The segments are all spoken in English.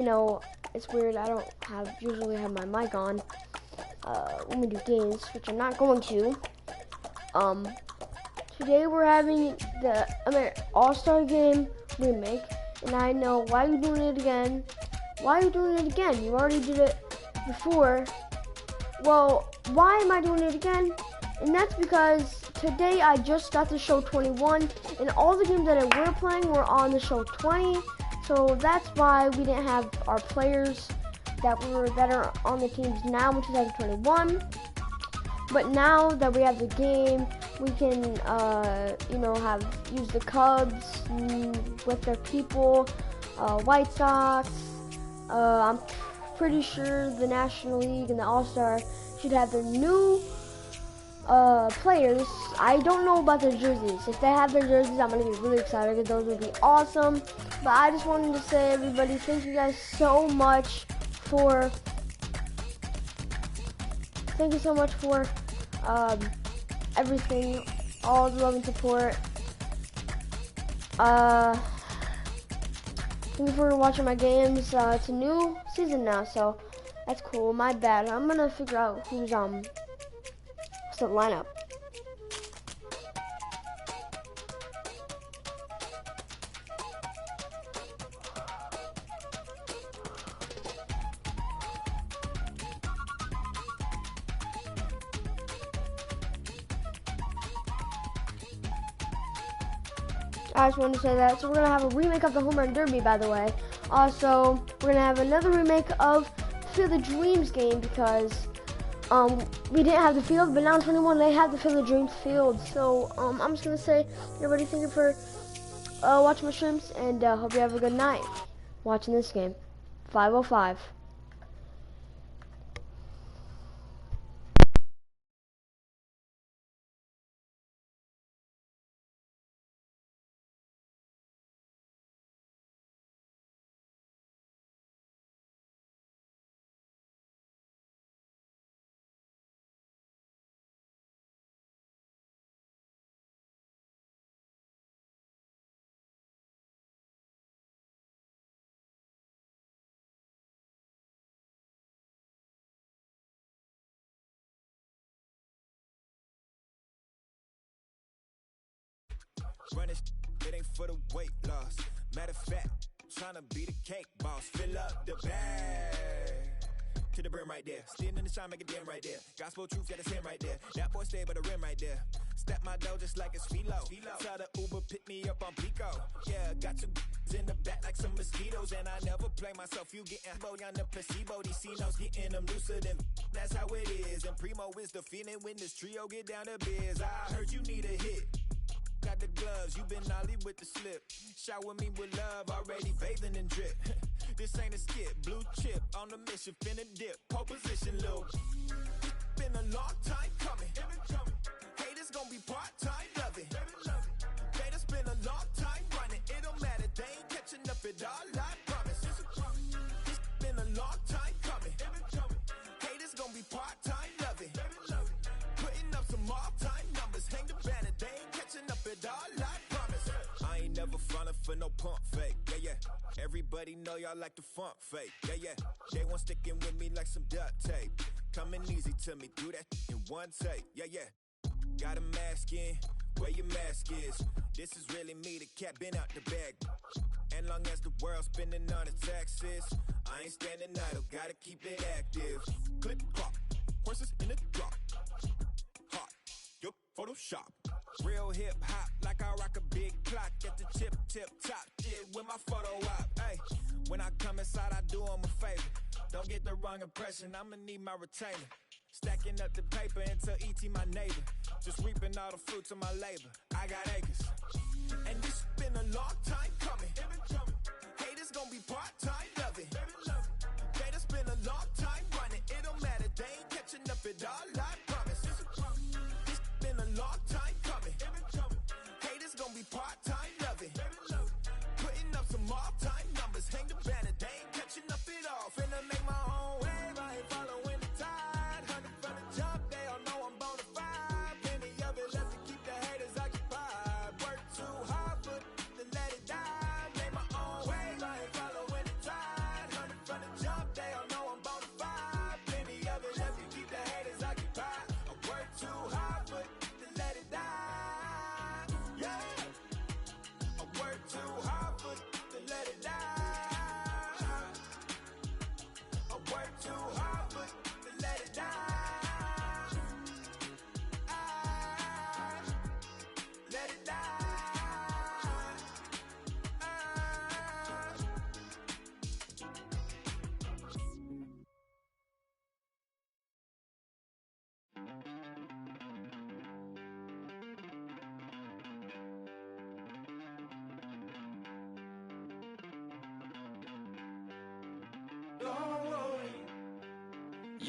You know, it's weird. I don't usually have my mic on when we do games, which I'm not going to. Um, Today we're having the All-Star Game remake, and I know why you're doing it again. Why are you doing it again? You already did it before. Well, why am I doing it again? And that's because today I just got to show 21, and all the games that we're playing were on the show 20. So that's why we didn't have our players that are on the teams now in 2021. But now that we have the game, we can use the Cubs with their people, White Sox. I'm pretty sure the National League and the All-Star should have their new players. I don't know about their jerseys. If they have their jerseys, I'm going to be really excited because those would be awesome. But I just wanted to say, everybody, thank you guys so much for everything, all the love and support. Thank you for watching my games. It's a new season now, so that's cool. My bad. I'm gonna figure out who's the lineup. I just wanted to say that. So we're going to have a remake of the Home Run Derby, by the way. Also, we're going to have another remake of Field of Dreams game because we didn't have the field, but now in 21 they have the Field of Dreams field. So I'm just going to say, everybody, thank you for watching my streams, and hope you have a good night watching this game. 505. Running, it ain't for the weight loss. Matter of fact, trying to be the cake boss. Fill up the bag to the brim right there. Standing in the shine, make it dim right there. Gospel truth, got his hand right there. That boy stay by the rim right there. Step my dough just like it's philo. Tell the Uber, pick me up on Pico. Yeah, got two in the back like some mosquitoes. And I never play myself, you getting boy on the placebo. These C-notes getting them looser than that's how it is. And Primo is the feeling when this trio get down to biz. I heard you need a hit. Got the gloves, you been ollie with the slip. Shower me with love, already bathing in drip. This ain't a skip, blue chip on the mission, finna dip. Pole position, Lil. Been a long time coming. Haters gon' be part-time, love it. Haters been a long time running. It don't matter, they ain't catching up at all, I promise. It's been a long time coming. Haters gon' be part-time, love it. Putting up some all-time numbers, hang the banner, they ain't catching up at all, I promise. I ain't never frontin' for no pump fake, yeah. Everybody know y'all like the funk fake, yeah. They want sticking with me like some duct tape. Coming easy to me, do that in one take, yeah. Got a mask in, where your mask is. This is really me, the cat been out the bag. And long as the world's spending on its taxes, I ain't standing idle, gotta keep it active. Click clock, horses in the drop. Hot, yup, Photoshop. Real hip hop, like I rock a big clock at the tip top. Shit with my photo op. Hey, when I come inside, I do 'em a favor. Don't get the wrong impression, I'ma need my retainer. Stacking up the paper until ET my neighbor. Just reaping all the fruits of my labor. I got acres. And this been a long time coming. Haters gon' be part-time, love it. Haters been a long time running. It don't matter, they ain't catching up at all, I promise. This been a long time coming. Haters gon' be part-time, love it. Putting up some all-time numbers, hang the banner, they ain't catching up at all. Finna make my own wave, I ain't following the tide. 100 from the jump, they all know I'm bonafide. Plenty of it left to keep the haters occupied. Work too hard for to let it die. Make my own wave, I ain't following the tide.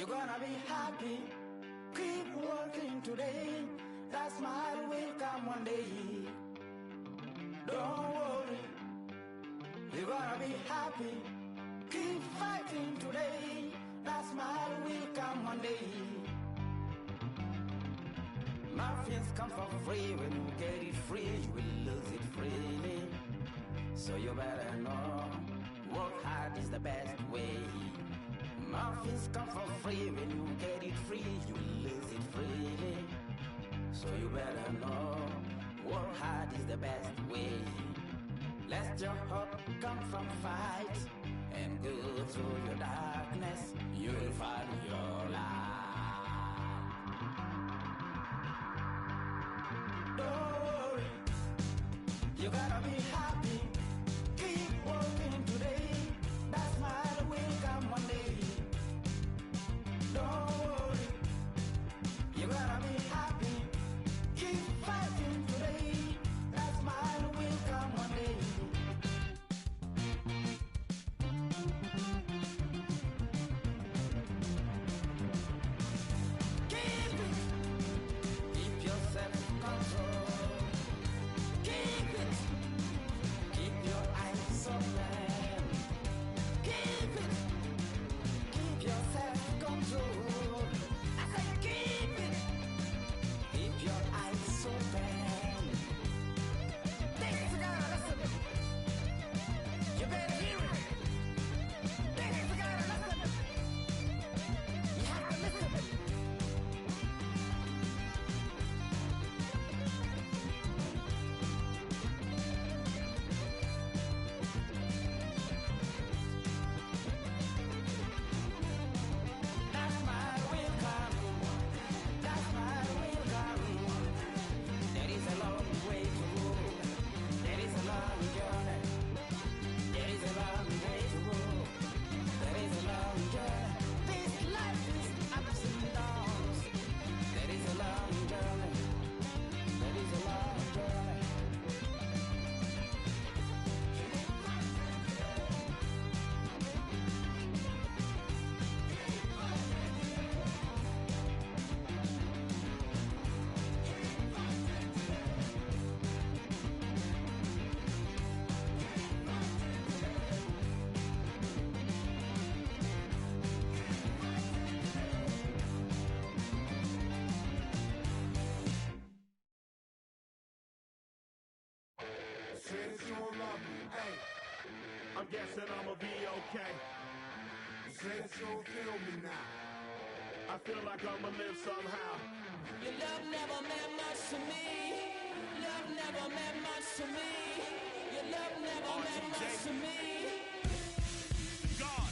You're gonna be happy. Keep working today. That smile will come one day. Don't worry. You're gonna be happy. Keep fighting today. That smile will come one day. Muffins come for free. When you get it free, you will lose it freely. So you better know, work hard is the best way. Muffins come for free. When you get it free, you will lose it freely. So you better know, work hard is the best way. Let your hope come from fight and go through your darkness. You will find your light. Don't worry, you gotta be happy. Keep working today. That smile will come one day. Don't worry, you gotta be happy. Keep fighting today. That smile will come one day. Keep it. Keep your self-control. Keep it. Keep your eyes open. Keep it. Keep your self-control. I say keep it. Keep your eyes open. This is gotta listen. You better hear it. This is gotta listen. You have to listen. That smile will come. That smile will come. There is a long way to go. There is a long journey. There is a long way to go. There is a long journey. This life is ups and downs. There is a long journey. There is a long journey. Since you love me, hey, I'm guessing I'ma be okay. Since you don't feel me now, I feel like I'ma live somehow. Your love never meant much to me. Love never meant much to me. Your love never meant much to me. God,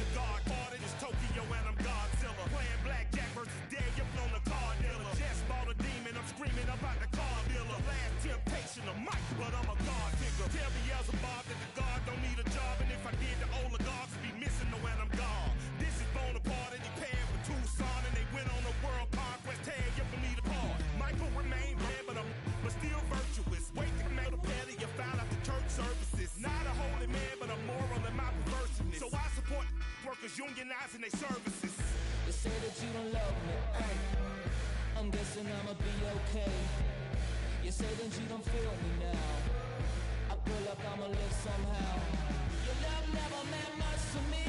the God party is Tokyo and I'm Godzilla. Playing blackjack versus dead, you're on the card dealer. Just bought a demon, I'm screaming about the car dealer. Last temptation of Mike, but I'm a God figure. Tell Beelzebub that the God don't need a job, and if I did, the oligarchs would be missing the when I'm gone. This is Bonaparte and he paired with Tucson, and they went on a world conquest. Tag you for me to part. Michael remained dead, but still virtuous. Wake the man to belly, you found out the church services. Not a holy man, but a moral in my perverseness. So I support workers unionizing their services. You say that you don't love me. Hey, I'm guessing I'ma be okay. You say that you don't feel me now. I feel like I'ma live somehow. Your love never meant much to me.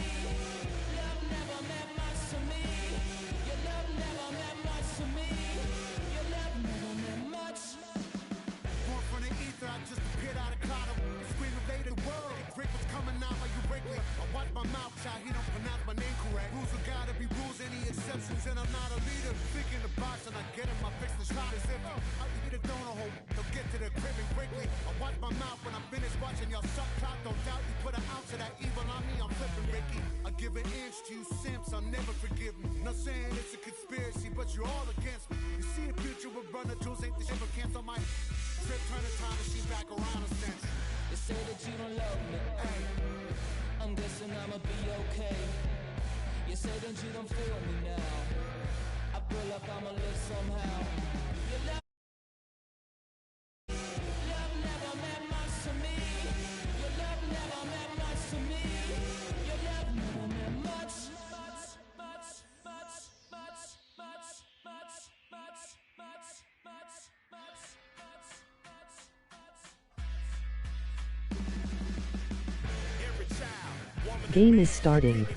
Love never meant much to me. Your love never meant much to me. Your love never meant much. Born from the ether, I just appeared out of cloud. Scream invaded the world. Drink was coming out like you Wrigley. I watch my mouth shot, he don't pronounce my name correct. Rules are gotta be rules, any exceptions, and I'm not a leader. Think in the box and I get him, I fix the shot as if I eat a donut hole. They'll get to the crib and quickly. I watch my mouth when I'm finished watching y'all suck clock. Don't doubt you put an ounce of that evil on me, I'm flipping Ricky. I give an inch to you simps, I'll never forgive me. Not saying it's a conspiracy, but you're all against me. You see a future with brother Jules, ain't the shit, but cancel my trip, turn the time machine back around a sense. You say that you don't love me. Hey, I'm guessing I'ma be okay. You say that you don't feel me now. I feel like I'ma live somehow. Your love never meant much to me. Your love never meant much to me. Your love never meant much. Game is starting.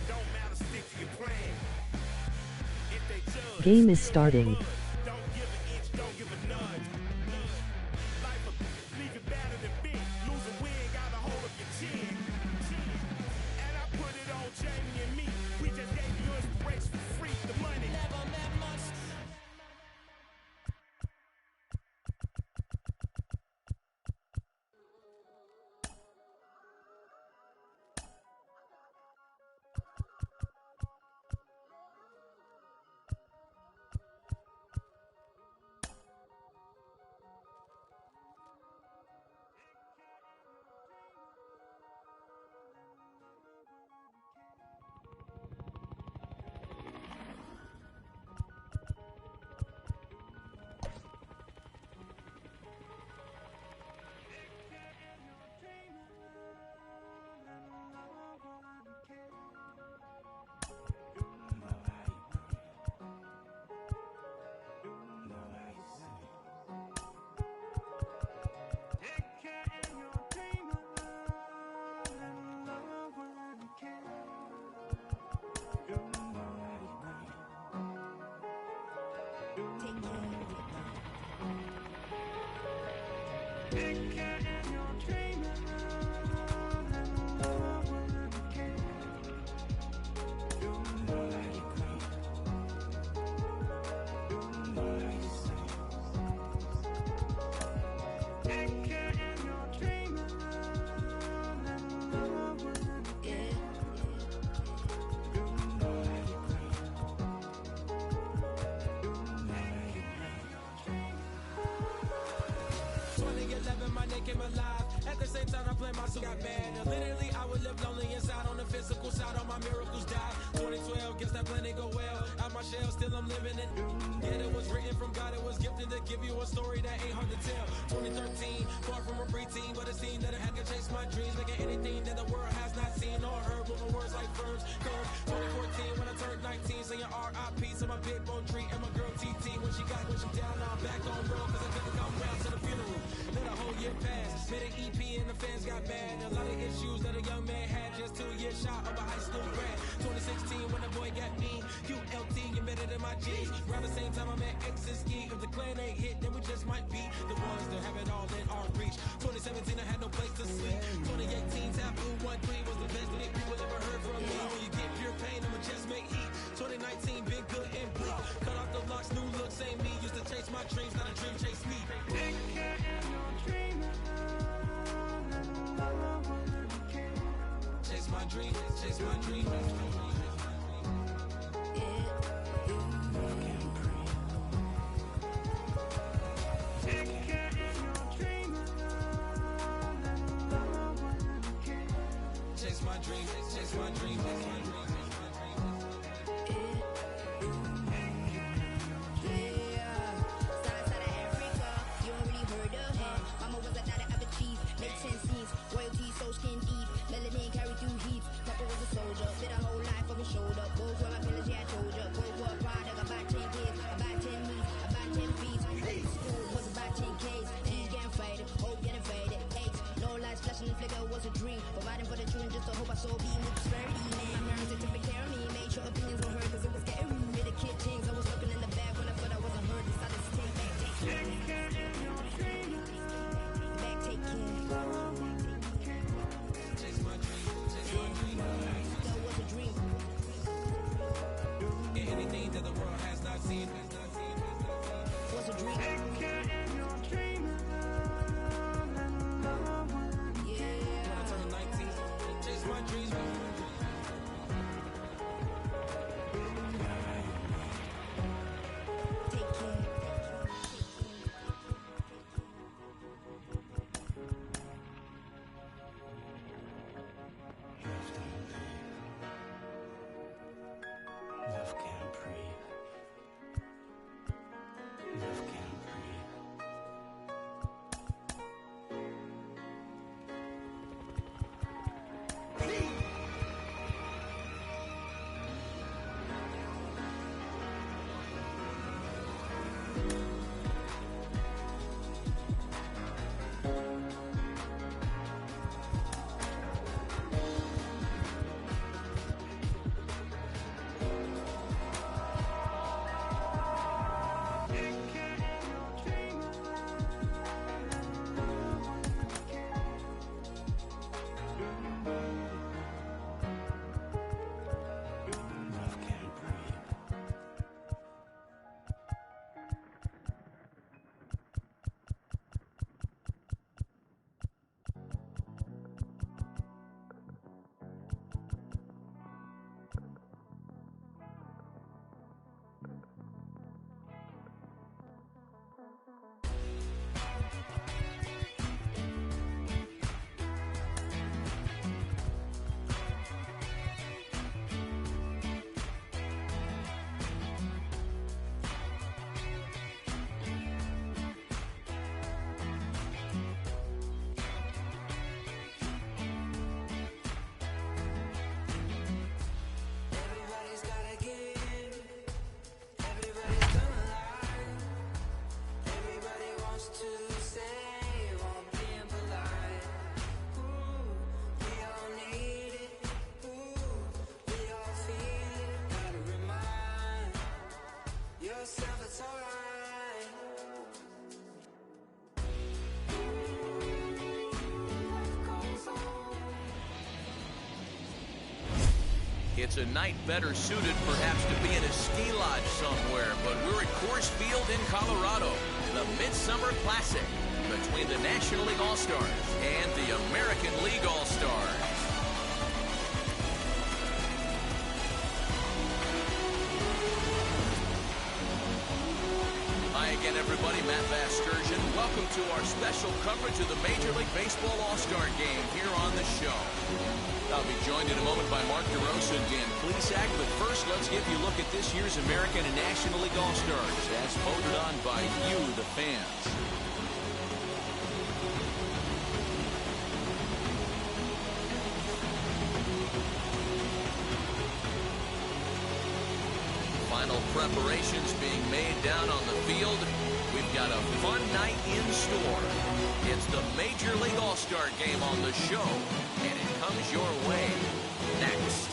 Game is starting. Came alive. At the same time, I play my got bad. Literally, I would live lonely inside. On the physical side, all my miracles died. 2012, guess that plan didn't go well. Out my shell, still I'm living it. Yet it was written from God, it was gifted to give you a story that ain't hard to tell. 2013, far from a preteen, but it seemed that I had to chase my dreams. Like anything that the world has not seen or heard. Moving words like verbs, curves. 2014, when I turned 19, saying R.I.P. to my big bone tree and my girl TT. When she down, now I'm back on road. Cause I couldn't come round to the funeral. Let a whole year pass. Made an EP and the fans got mad. A lot of issues that a young man had. Just 2 years shot of a high school grad. 2016 when the boy got me. ULT embedded in my G's. Around the same time I met X and Ski. If the clan ain't hit, then we just might be the ones that have it all in our reach. 2017 I had no place to sleep. 2018 Taboo 1-3 was the best that people ever heard from me. When you get pure pain, I'ma just make heat. 2019 been good and bleak. Cut off the locks, new look, same me. Used to chase my dreams, not a dream chase me. Chase my dream, chase my dream. Chase my dream, chase my dream, chase my dream. Was a dream, providing for the children just to hope I saw being with prosperity. My parents had to take care of me, made sure opinions were heard cause it was scary. Made a kid things, I was looking in the back when I thought I wasn't heard. Decided to take back, take care. Back, take care. Chase my dream, chase my dream. That was a dream. Anything that the world has not seen, was a dream. It's a night better suited perhaps to be in a ski lodge somewhere, but we're at Coors Field in Colorado, the Midsummer Classic between the National League All-Stars and the American League All-Stars. Hi again, everybody. Matt Vasturgeon. Welcome to our special coverage of the Major League Baseball All-Star Game here on the show. I'll be joined in a moment by Mark DeRosa and Dan Plesac, but first let's give you a look at this year's American and National League All-Stars as voted on by you, the fans. Final preparations being made down on the field. We've got a fun night in store. It's the Major League All-Star Game on the show, and it comes your way next.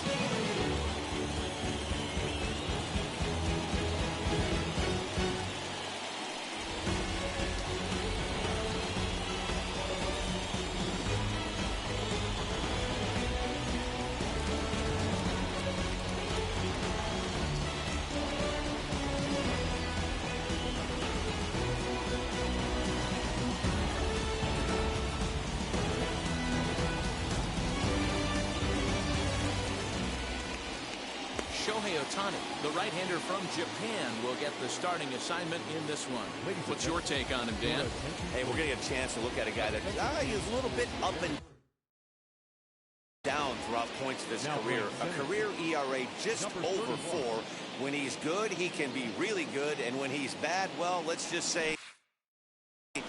Shohei Ohtani, the right-hander from Japan, will get the starting assignment in this one. What's your take on him, Dan? Hey, we're getting a chance to look at a guy that is a little bit up and down throughout points of his career. A career ERA just over 4. When he's good, he can be really good, and when he's bad, well, let's just say he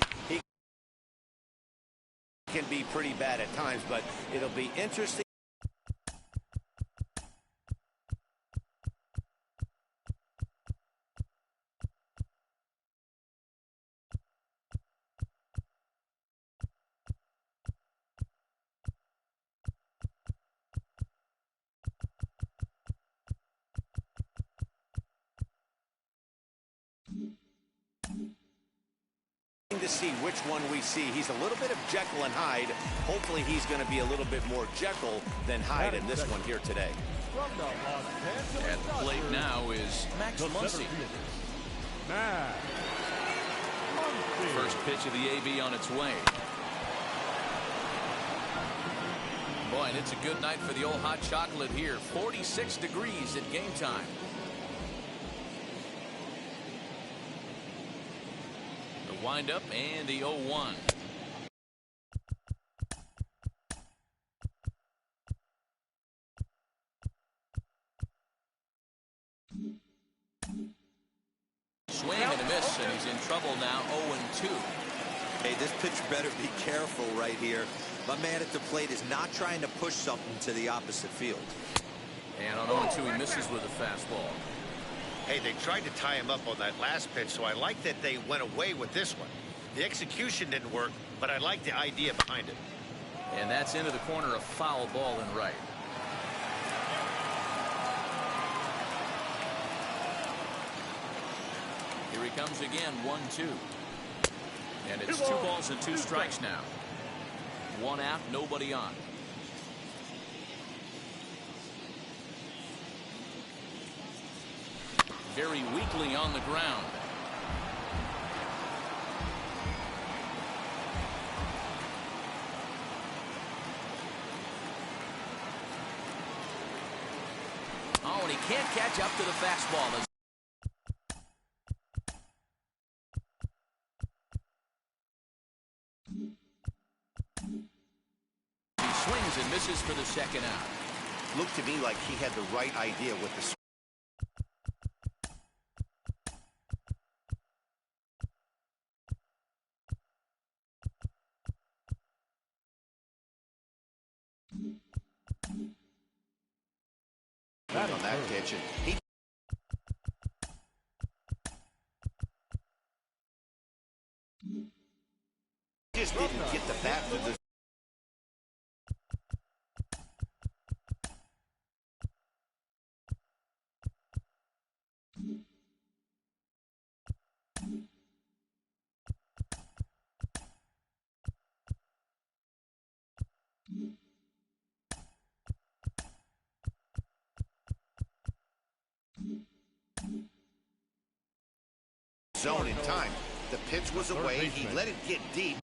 can be pretty bad at times, but it'll be interesting. To see which one we see. He's a little bit of Jekyll and Hyde. Hopefully he's going to be a little bit more Jekyll than Hyde in this one here today. At the plate now is Max Muncy. First pitch of the AB on its way. Boy, and it's a good night for the old hot chocolate here. 46 degrees at game time. Wind up and the 0-1. Swing and a miss, and he's in trouble now. 0-2. Hey, this pitcher better be careful right here. My man at the plate is not trying to push something to the opposite field. And on 0-2, he misses with a fastball. Hey, they tried to tie him up on that last pitch, so I like that they went away with this one. The execution didn't work, but I like the idea behind it. And that's into the corner, a foul ball in right. Here he comes again, 1-2. And it's 2 balls and 2 strikes now. 1 out, nobody on. Very weakly on the ground. Oh, and he can't catch up to the fastball. He swings and misses for the second out. Looked to me like he had the right idea with the on that pitch, and he just didn't get the bat to the zone in time. The pitch was away. He let it get deep.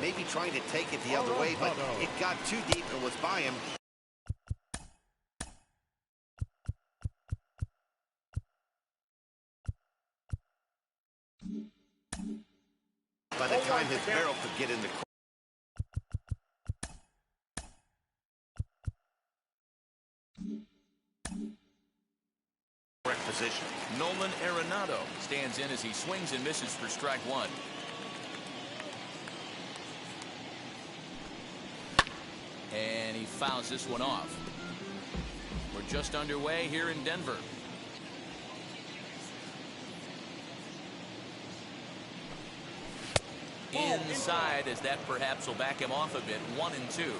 Maybe trying to take it the other way, but it got too deep and was by him. By the time his barrel could get in the correct position. Nolan Arenado stands in as he swings and misses for strike one. And he fouls this one off. We're just underway here in Denver. Inside, as that perhaps will back him off a bit. 1-2.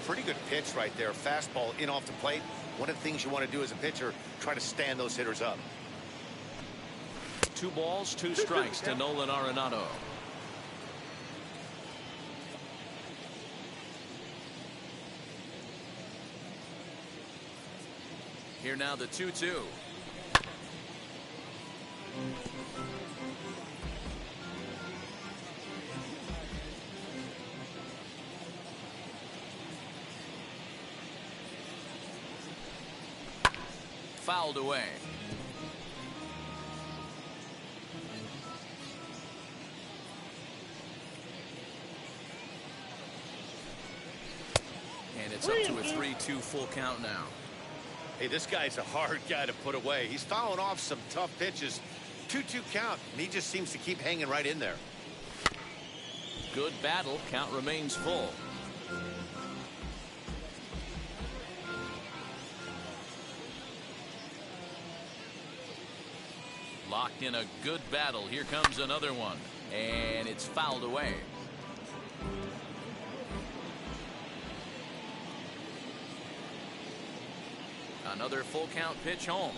Pretty good pitch right there. Fastball in off the plate. One of the things you want to do as a pitcher, try to stand those hitters up. 2 balls, 2 strikes to Nolan Arenado. Here now the 2-2. Fouled away. And it's up to a 3-2 full count now. Hey, this guy's a hard guy to put away. He's fouling off some tough pitches. 2-2 count, and he just seems to keep hanging right in there. Good battle. Count remains full. Locked in a good battle. Here comes another one. And it's fouled away. Another full count pitch home.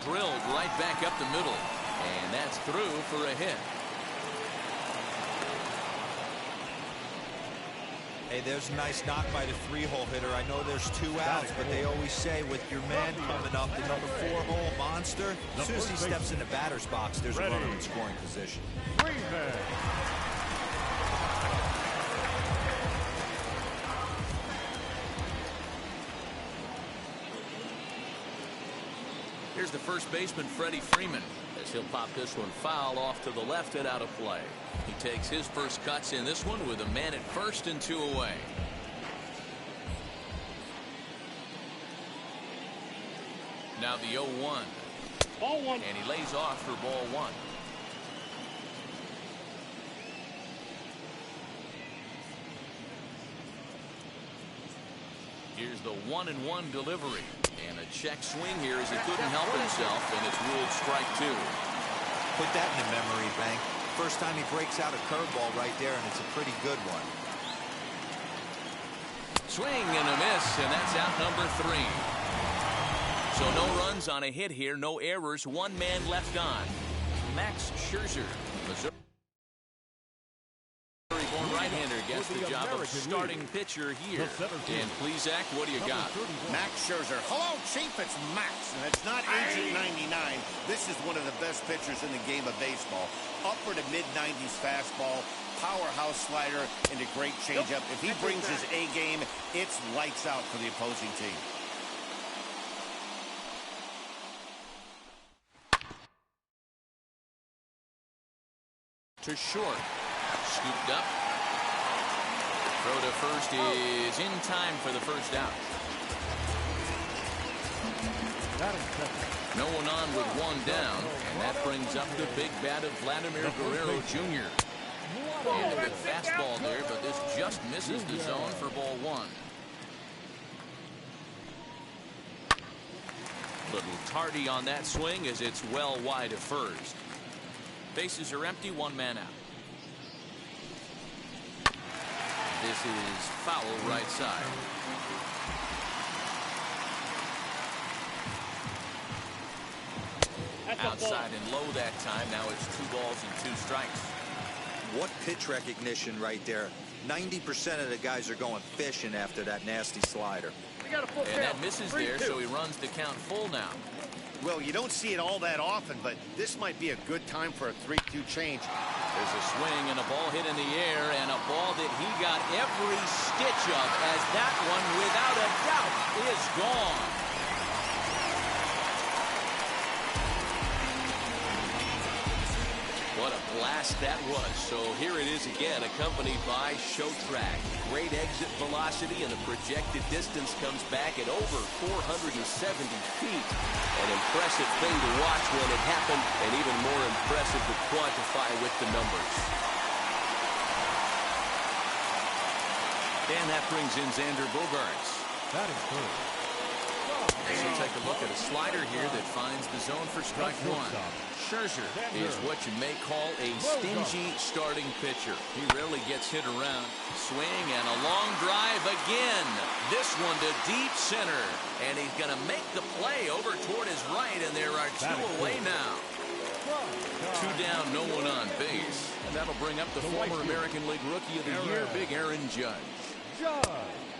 Drilled right back up the middle. And that's through for a hit. Hey, there's a nice knock by the 3-hole hitter. I know there's 2 outs, but they always say with your man coming up, the number 4-hole monster, as soon as he steps in the batter's box, there's a runner in scoring position. Here's the first baseman, Freddie Freeman, as he'll pop this one foul off to the left and out of play. He takes his first cuts in this one with a man at first and 2 away. Now the 0-1. Ball 1. And he lays off for ball 1. Here's the 1-1 delivery. And a check swing here as he couldn't help himself, and it's ruled strike 2. Put that in the memory bank. First time he breaks out a curveball right there, and it's a pretty good one. Swing and a miss, and that's out number 3. So no runs on a hit here, no errors, 1 man left on. Max Scherzer, Missouri born right-hander, gets the job of starting pitcher here. And please, Zach, what do you got? Max Scherzer. Hello, Chief. It's Max, and it's not Agent 99. This is one of the best pitchers in the game of baseball. Upper to mid-90s fastball, powerhouse slider, and a great changeup. If he brings his A game, it's lights out for the opposing team. To short. Scooped up. Throw to first is in time for the first out. No one on with 1 down, and that brings up the big bat of Vladimir Guerrero Jr. And a good fastball there, but this just misses the zone for ball 1. Little tardy on that swing as it's well wide of first. Bases are empty, 1 man out. This is foul right side. Outside and low that time. Now it's 2 balls and 2 strikes. What pitch recognition right there. 90% of the guys are going fishing after that nasty slider. And that misses there, so he runs the count full now. Well, you don't see it all that often, but this might be a good time for a 3-2 change. There's a swing and a ball hit in the air, and a ball that he got every stitch of, as that one, without a doubt, is gone. What a blast that was. So here it is again, accompanied by Show Track. Great exit velocity, and the projected distance comes back at over 470 feet. An impressive thing to watch when it happened, and even more impressive to quantify with the numbers. And that brings in Xander Bogaerts. That is good. So take a look at a slider here that finds the zone for strike one. Scherzer is what you may call a stingy starting pitcher. He rarely gets hit around. Swing and a long drive again. This one to deep center. And he's going to make the play over toward his right, and there are two away now. Two down, no one on base. And that'll bring up the former American League Rookie of the Year, Big Aaron Judge.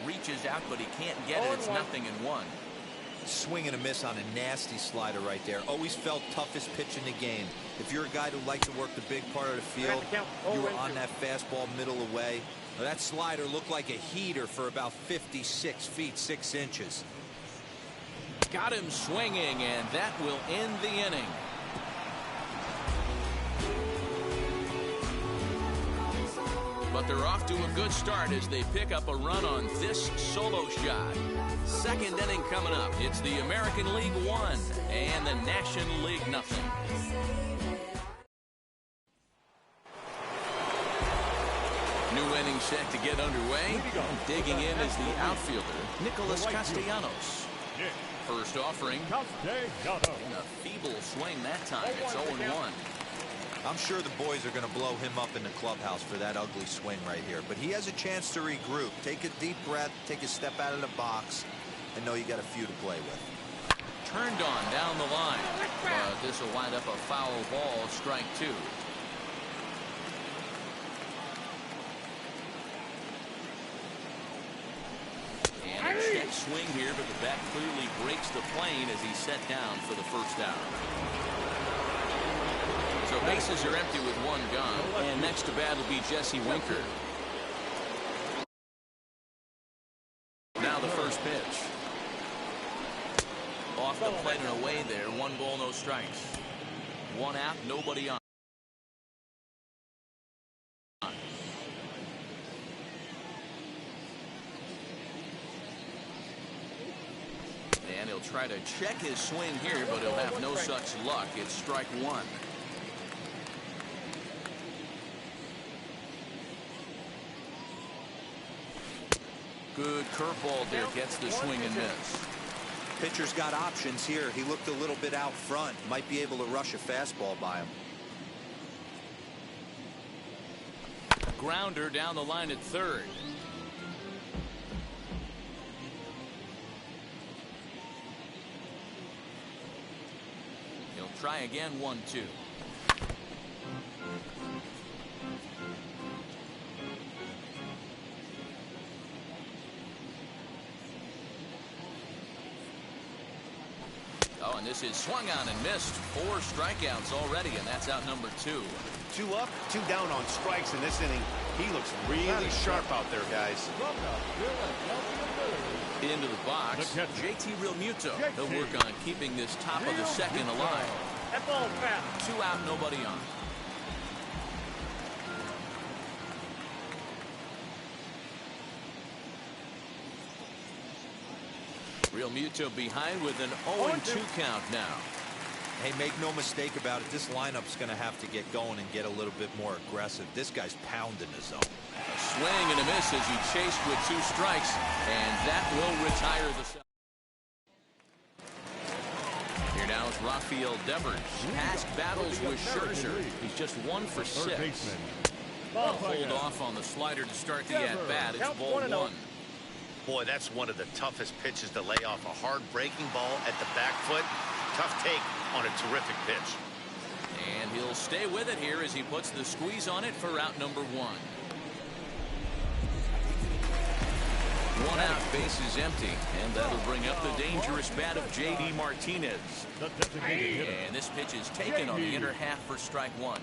Reaches out, but he can't get it. It's 0-1. Swing and a miss on a nasty slider right there. Always felt toughest pitch in the game. If you're a guy who likes to work the big part of the field, you were on that fastball middle away. That slider looked like a heater for about 56 feet 6 inches. Got him swinging, and that will end the inning. But they're off to a good start as they pick up a run on this solo shot. Second inning coming up. It's the American League 1 and the National League 0. New inning set to get underway. Digging in is the outfielder, Nicholas Castellanos. First offering. And a feeble swing that time. It's 0-1. I'm sure the boys are going to blow him up in the clubhouse for that ugly swing right here. But he has a chance to regroup. Take a deep breath. Take a step out of the box. And know you got a few to play with. Turned on down the line. But this will wind up a foul ball. Strike two. And a check swing here, but the bat clearly breaks the plane as he's set down for the first out. So bases are empty with one gone, and next to bat will be Jesse Winker. Now the first pitch. Off the plate and away there. 1 ball, no strikes. 1 out, nobody on. And he'll try to check his swing here, but he'll have no such luck. It's strike one. Good curveball there, gets the swing and miss. Pitcher's got options here. He looked a little bit out front. Might be able to rush a fastball by him. Grounder down the line at third. He'll try again, 1-2. Oh, and this is swung on and missed. 4 strikeouts already, and that's out number 2. 2 up, 2 down on strikes in this inning. He looks really sharp out there, guys. Into the box, JT Realmuto. He'll work on keeping this top of the second alive. 2 out, nobody on. Realmuto behind with an 0-2 count now. Hey, make no mistake about it. This lineup's going to have to get going and get a little bit more aggressive. This guy's pounding the zone. A swing and a miss as he chased with 2 strikes, and that will retire the. Here now is Rafael Devers. Past battles with Scherzer. He's just 1 for 6. Hold off on the slider to start the at-bat. It's ball 1. Boy, that's one of the toughest pitches to lay off. A hard breaking ball at the back foot. Tough take on a terrific pitch. And he'll stay with it here as he puts the squeeze on it for out number 1. One out, base is empty, and that'll bring up the dangerous bat of J.D. Martinez. And this pitch is taken on the inner half for strike one.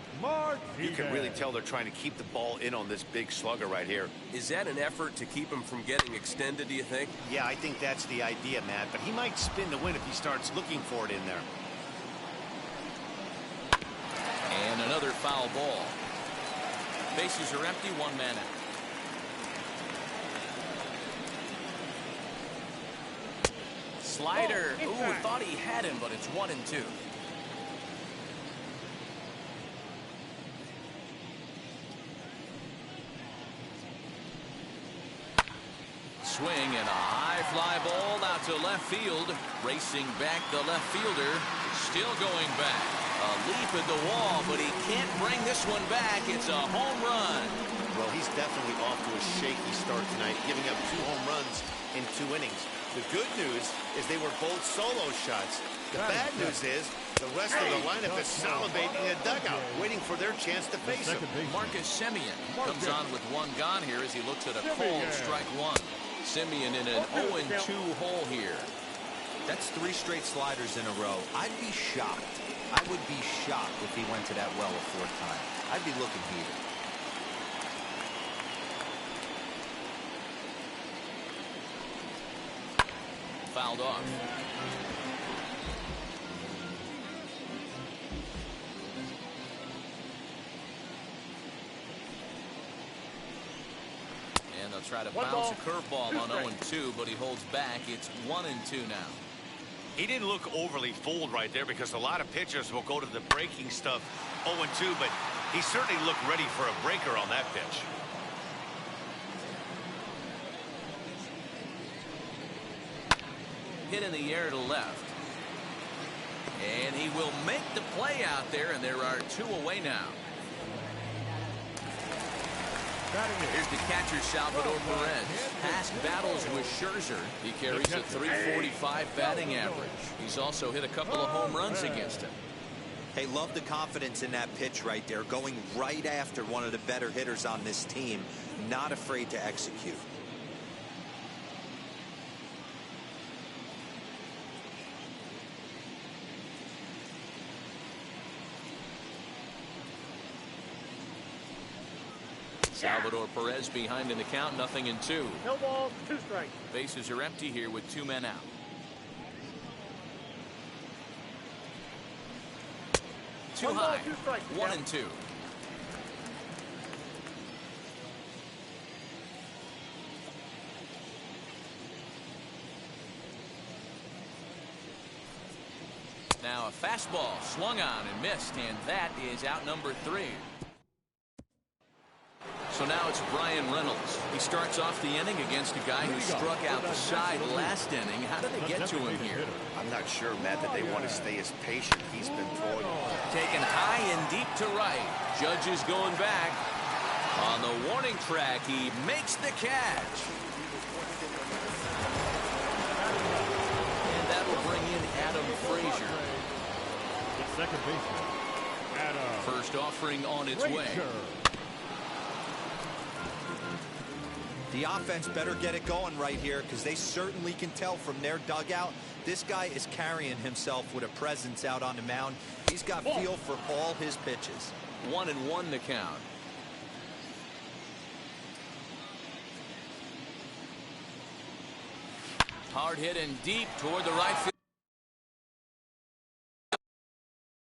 You can really tell they're trying to keep the ball in on this big slugger right here. Is that an effort to keep him from getting extended, do you think? Yeah, I think that's the idea, Matt, but he might spin the win if he starts looking for it in there. And another foul ball. Bases are empty, one man out. Slider. Ooh, thought he had him, but it's 1-2. Swing and a high fly ball out to left field. Racing back, the left fielder still going back. A leap at the wall, but he can't bring this one back. It's a home run. Well, he's definitely off to a shaky start tonight, giving up 2 home runs in 2 innings. The good news is they were both solo shots. The bad news is the rest of the lineup is salivating in a dugout, waiting for their chance to face him. Marcus Semien comes on with 1 gone here as he looks at a called strike 1. Semien in an 0-2 hole here. That's 3 straight sliders in a row. I'd be shocked. I would be shocked if he went to that well a 4th time. I'd be looking heated. Fouled off. And they'll try to bounce a curveball on 0-2, but he holds back. It's 1-2 now. He didn't look overly fooled right there because a lot of pitchers will go to the breaking stuff 0-2, but he certainly looked ready for a breaker on that pitch. Hit in the air to left. And he will make the play out there, and there are 2 away now. Here's the catcher, Salvador Perez. Past battles with Scherzer, he carries a .345 batting average. He's also hit a couple of home runs against him. Hey, love the confidence in that pitch right there, going right after one of the better hitters on this team, not afraid to execute. Salvador Perez behind in the count, 0-2. No balls, 2 strikes. Bases are empty here with 2 men out. Too high. 1-2. Now a fastball swung on and missed, and that is out number 3. So now it's Brian Reynolds. He starts off the inning against a guy who struck out the side last inning. How did they get to him here? I'm not sure, Matt, that they want to stay as patient. He's been throwing. Taken high and deep to right. Judge is going back. On the warning track, he makes the catch. And that will bring in Adam Frazier. The second baseman, Adam. First offering on its way. The offense better get it going right here because they certainly can tell from their dugout this guy is carrying himself with a presence out on the mound. He's got feel for all his pitches. 1-1 to count. Hard hit and deep toward the right field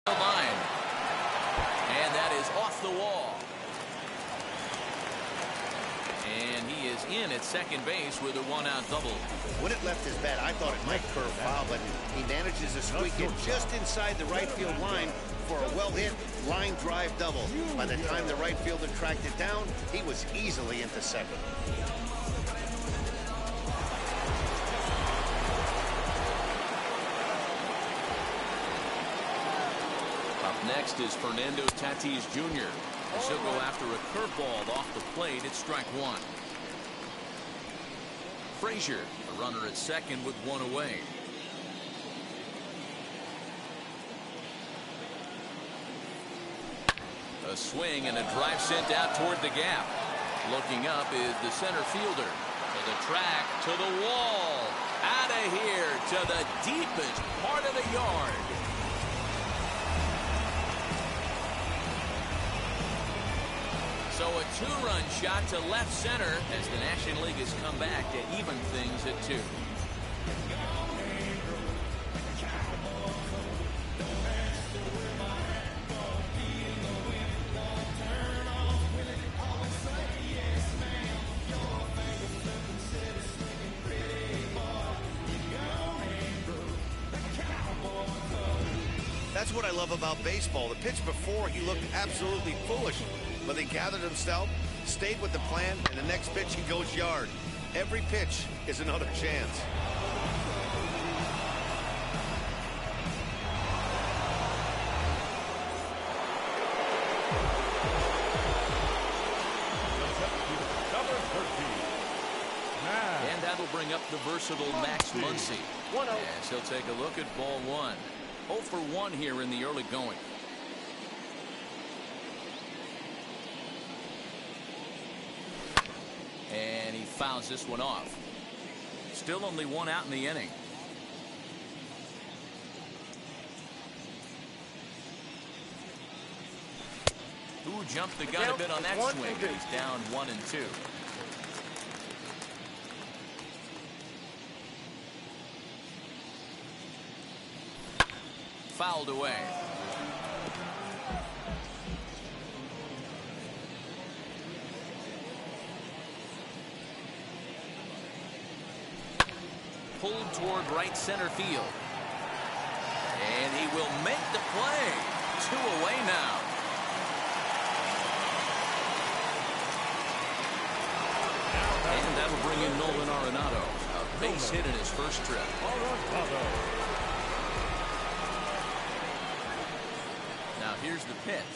line. And that is off the wall. And he is in at second base with a 1-out double. When it left his bat, I thought it might curve foul, but he manages to squeak it just inside the right field line for a well-hit line drive double. By the time the right fielder tracked it down, he was easily into second. Up next is Fernando Tatis Jr. He'll go after a curveball off the plate at strike 1. Frazier, a runner at second with 1 away. A swing and a drive sent out toward the gap. Looking up is the center fielder. the track, to the wall, out of here to the deepest part of the yard. So a two-run shot to left center as the National League has come back to even things at 2. That's what I love about baseball. The pitch before, he looked absolutely foolish, but he gathered himself, stayed with the plan, and the next pitch he goes yard. Every pitch is another chance. And that'll bring up the versatile Max Muncy. As he'll take a look at ball 1. 0 for 1 here in the early going. And he fouls this one off. Still only 1 out in the inning. Who jumped the gun a bit on that swing? He's down 1-2. Fouled away. Pulled toward right center field. And he will make the play. 2 away now. And that'll bring in Nolan Arenado. A base hit in his first trip. Now here's the pitch.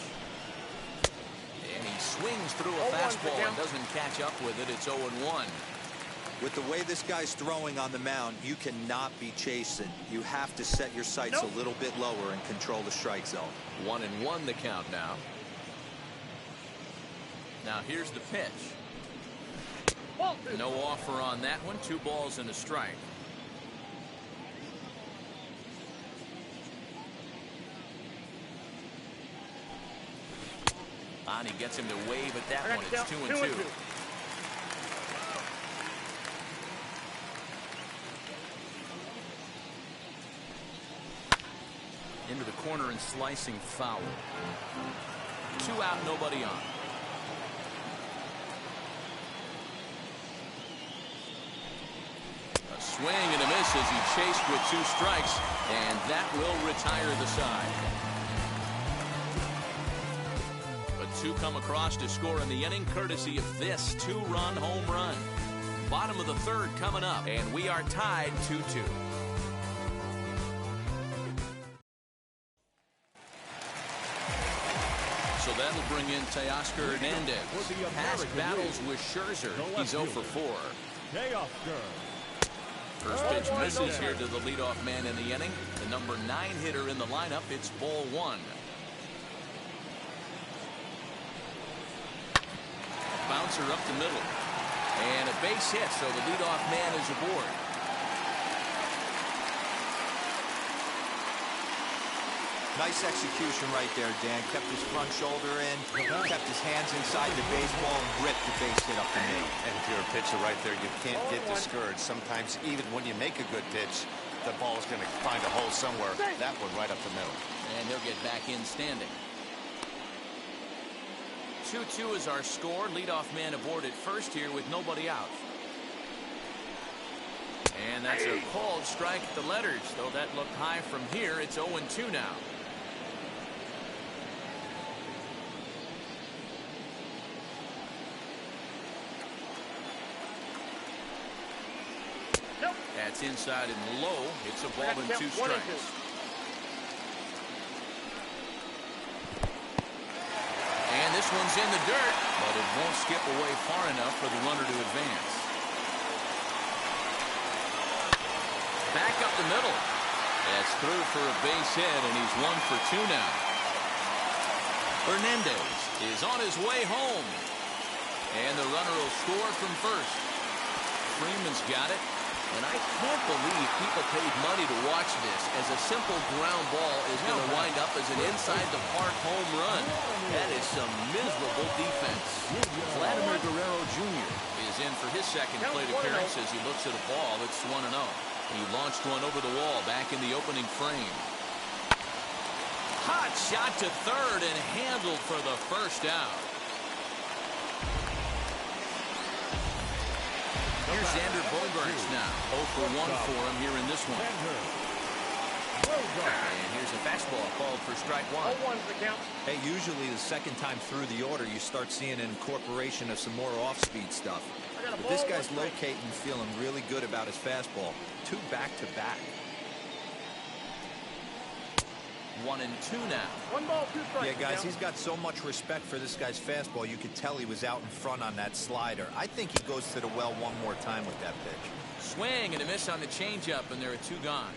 And he swings through a fastball and doesn't catch up with it. It's 0-1. With the way this guy's throwing on the mound, you cannot be chasing. You have to set your sights a little bit lower and control the strike zone. 1-1 the count now. Now here's the pitch. No offer on that one. 2 balls and a strike. And he gets him to wave at that one. It's 2-2. Into the corner and slicing foul. 2 out, nobody on. A swing and a miss as he chased with 2 strikes, and that will retire the side. But 2 come across to score in the inning, courtesy of this 2-run home run. Bottom of the 3rd coming up, and we are tied 2-2. So that'll bring in Teoscar Hernandez. Past battles with Scherzer. He's 0 for 4. First pitch misses here to the leadoff man in the inning. The number 9 hitter in the lineup. It's ball 1. Bouncer up the middle. And a base hit, so the leadoff man is aboard. Nice execution right there, Dan. Kept his front shoulder in, kept his hands inside the baseball, and ripped the base hit up the middle. And if you're a pitcher right there, you can't get discouraged. Sometimes even when you make a good pitch, the ball is going to find a hole somewhere. That one right up the middle. And he'll get back in standing. 2-2 is our score. Leadoff man aboard at first here with nobody out. And that's a called strike at the letters. Though that looked high from here, it's 0-2 now. That's inside and low. It's a ball and 2 strikes. And this one's in the dirt, but it won't skip away far enough for the runner to advance. Back up the middle. That's through for a base hit, and he's 1 for 2 now. Hernandez is on his way home. And the runner will score from first. Freeman's got it. And I can't believe people paid money to watch this, as a simple ground ball is going to wind up as an inside-the-park home run. That is some miserable defense. Vladimir Guerrero Jr. is in for his second plate appearance as he looks at a ball that's 1-0. He launched one over the wall back in the opening frame. Hot shot to third and handled for the first out. Here's Xander Bogaerts now. 0 for 1 for him here in this one. And here's a fastball called for strike one. Hey, usually the second time through the order, you start seeing an incorporation of some more off-speed stuff. But this guy's locating, feeling really good about his fastball. 2 back-to-back. 1 and 2 now. 1 ball, 2 strikes. Yeah, guys, he's got so much respect for this guy's fastball. You could tell he was out in front on that slider. I think he goes to the well one more time with that pitch. Swing and a miss on the changeup, and there are 2 gone.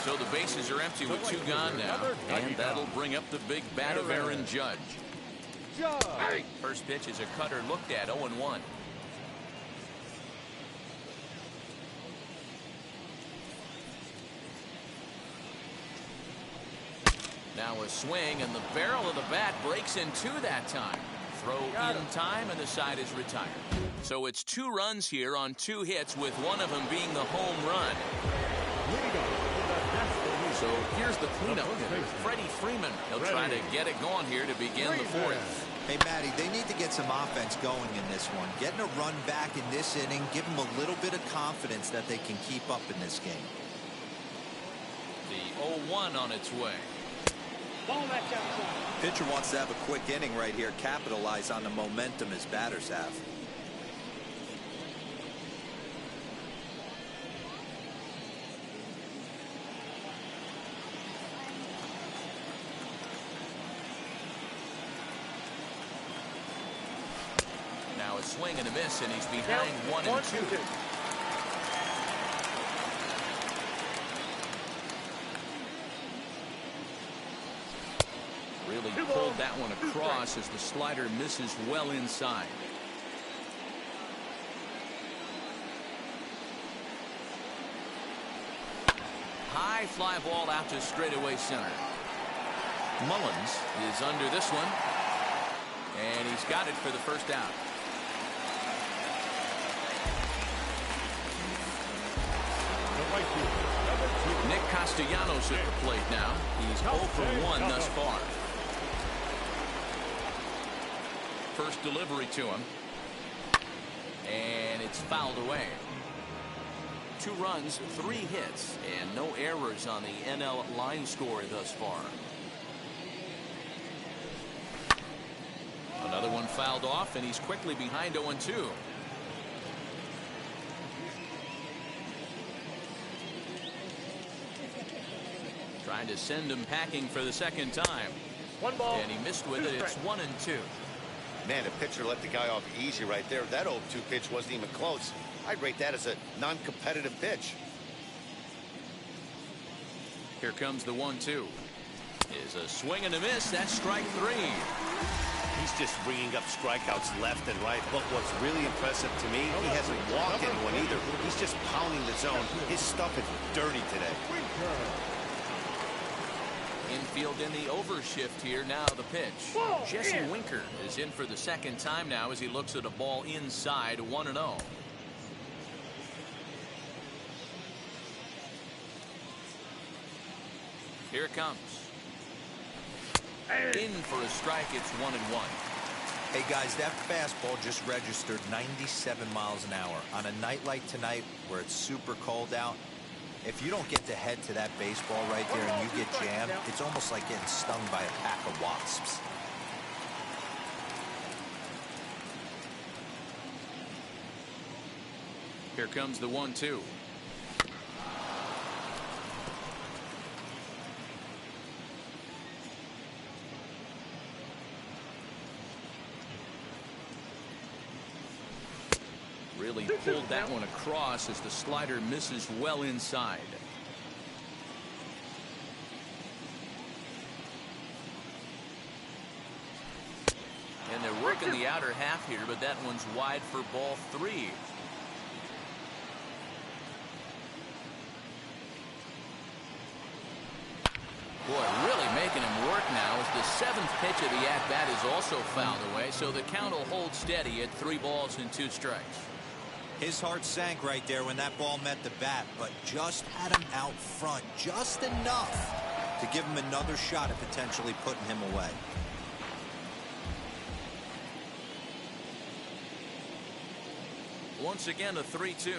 So the bases are empty with 2 gone now, and that'll bring up the big bat of Aaron Judge. First pitch is a cutter looked at, 0-1. Now a swing, and the barrel of the bat breaks in 2 that time. Throw in time, and the side is retired. So it's 2 runs here on 2 hits, with one of them being the home run. So here's the cleanup hitter, Freddie Freeman. He'll try to get it going here to begin the 4th. Hey, Matty, they need to get some offense going in this one. Getting a run back in this inning, give them a little bit of confidence that they can keep up in this game. The 0-1 on its way. Pitcher wants to have a quick inning right here, capitalize on the momentum his batters have. Now a swing and a miss, and he's behind 1 and 2. Really pulled that one across as the slider misses well inside. High fly ball out to straightaway center. Mullins is under this one, and he's got it for the first out. Nick Castellanos at the plate now. He's 0 for 1 thus far. First delivery to him, and it's fouled away. 2 runs, 3 hits, and no errors on the NL line score thus far. Another one fouled off, and he's quickly behind 0-2. Trying to send him packing for the second time. 1 ball. And he missed with it. It's 1 and 2. Man, the pitcher let the guy off easy right there. That 0-2 pitch wasn't even close. I'd rate that as a non-competitive pitch. Here comes the 1-2. Is a swing and a miss. That's strike 3. He's just bringing up strikeouts left and right. But what's really impressive to me, he hasn't walked anyone either. He's just pounding the zone. His stuff is dirty today. Infield in the overshift here. Now the pitch. Jesse Winker is in for the second time now as he looks at a ball inside. 1-0. Here it comes. In for a strike. It's 1-1. Hey, guys, that fastball just registered 97 miles an hour. On a night like tonight where it's super cold out, if you don't get to head to that baseball right there and you get jammed, it's almost like getting stung by a pack of wasps. Here comes the 1-2. Really pulled that one across as the slider misses well inside. And they're working the outer half here, but that one's wide for ball 3. Boy, really making him work now as the 7th pitch of the at-bat is also fouled away, so the count will hold steady at 3 balls and 2 strikes. His heart sank right there when that ball met the bat, but just had him out front just enough to give him another shot at potentially putting him away. Once again, a 3-2.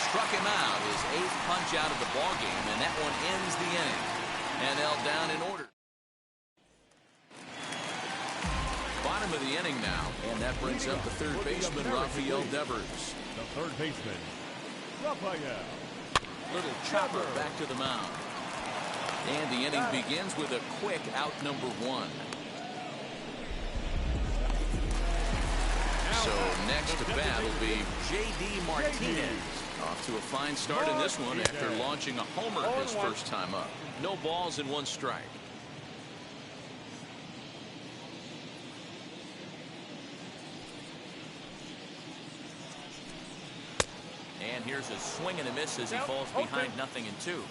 Struck him out, his 8th punch out of the ball game, and that one ends the inning. NL down in order. Bottom of the inning now, and that brings up the third baseman, Rafael Devers. The third baseman, Rafael. Little chopper back to the mound. And the inning begins with a quick out number 1. So next to bat will be J.D. Martinez. Off to a fine start in this one after launching a homer his first time up. No balls and 1 strike. And here's a swing and a miss as he falls behind 0-2.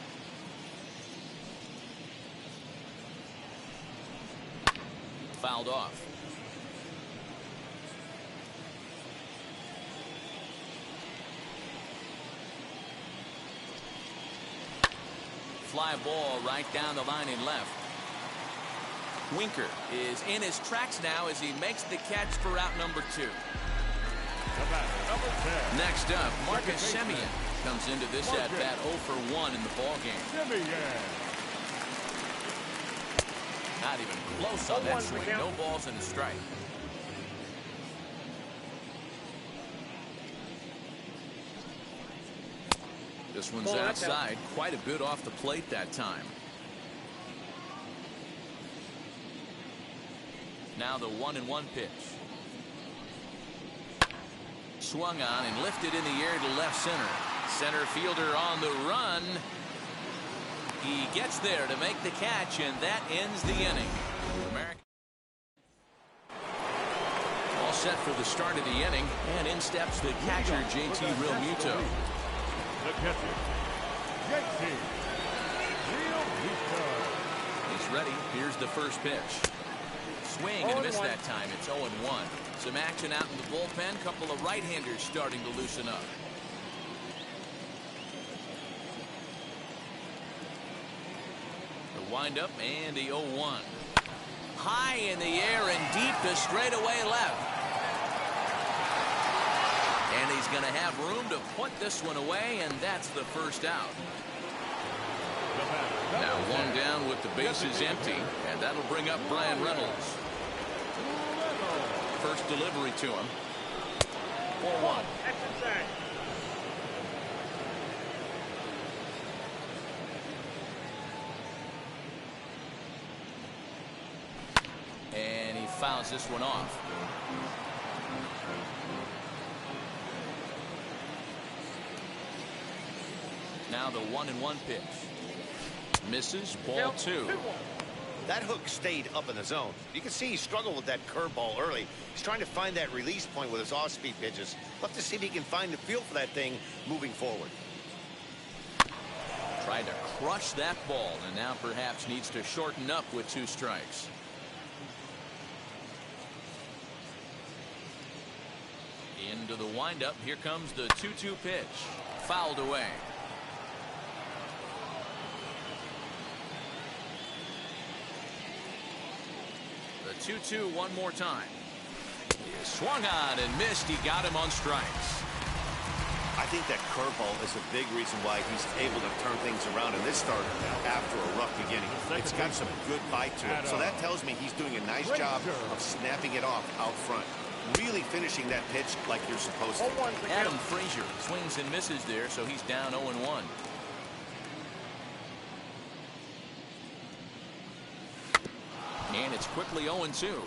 Fouled off. Fly ball right down the line and left. Winker is in his tracks now as he makes the catch for out number 2. Next up, Marcus Semien comes into this at-bat 0 for 1 in the ball game. Not even close on that swing. No balls and a strike. This one's outside, quite a bit off the plate that time. Now the 1-1 pitch. Swung on and lifted in the air to left center. Center fielder on the run. He gets there to make the catch, and that ends the inning. All set for the start of the inning, and in steps the catcher, JT Realmuto. The catcher, JT Realmuto. He's ready. Here's the first pitch. Swing and a miss that time. It's 0-1. Some action out in the bullpen. Couple of right-handers starting to loosen up. The windup and the 0-1. High in the air and deep to straightaway left. And he's going to have room to put this one away, and that's the first out. Now 1 down with the bases empty, and that'll bring up Brian Reynolds. First delivery to him. 4-1. And he fouls this one off. Now the 1-1 pitch. Misses, ball 2. That hook stayed up in the zone. You can see he struggled with that curveball early. He's trying to find that release point with his off-speed pitches. Love to see if he can find the feel for that thing moving forward. Tried to crush that ball, and now perhaps needs to shorten up with 2 strikes. Into the windup. Here comes the 2-2 pitch. Fouled away. The 2-2 one more time. He swung on and missed. He got him on strikes. I think that curveball is a big reason why he's able to turn things around in this start after a rough beginning. It's got some good bite to it. So that tells me he's doing a nice job of snapping it off out front. Really finishing that pitch like you're supposed to. Adam Frazier swings and misses there, so he's down 0-1. And it's quickly 0-2.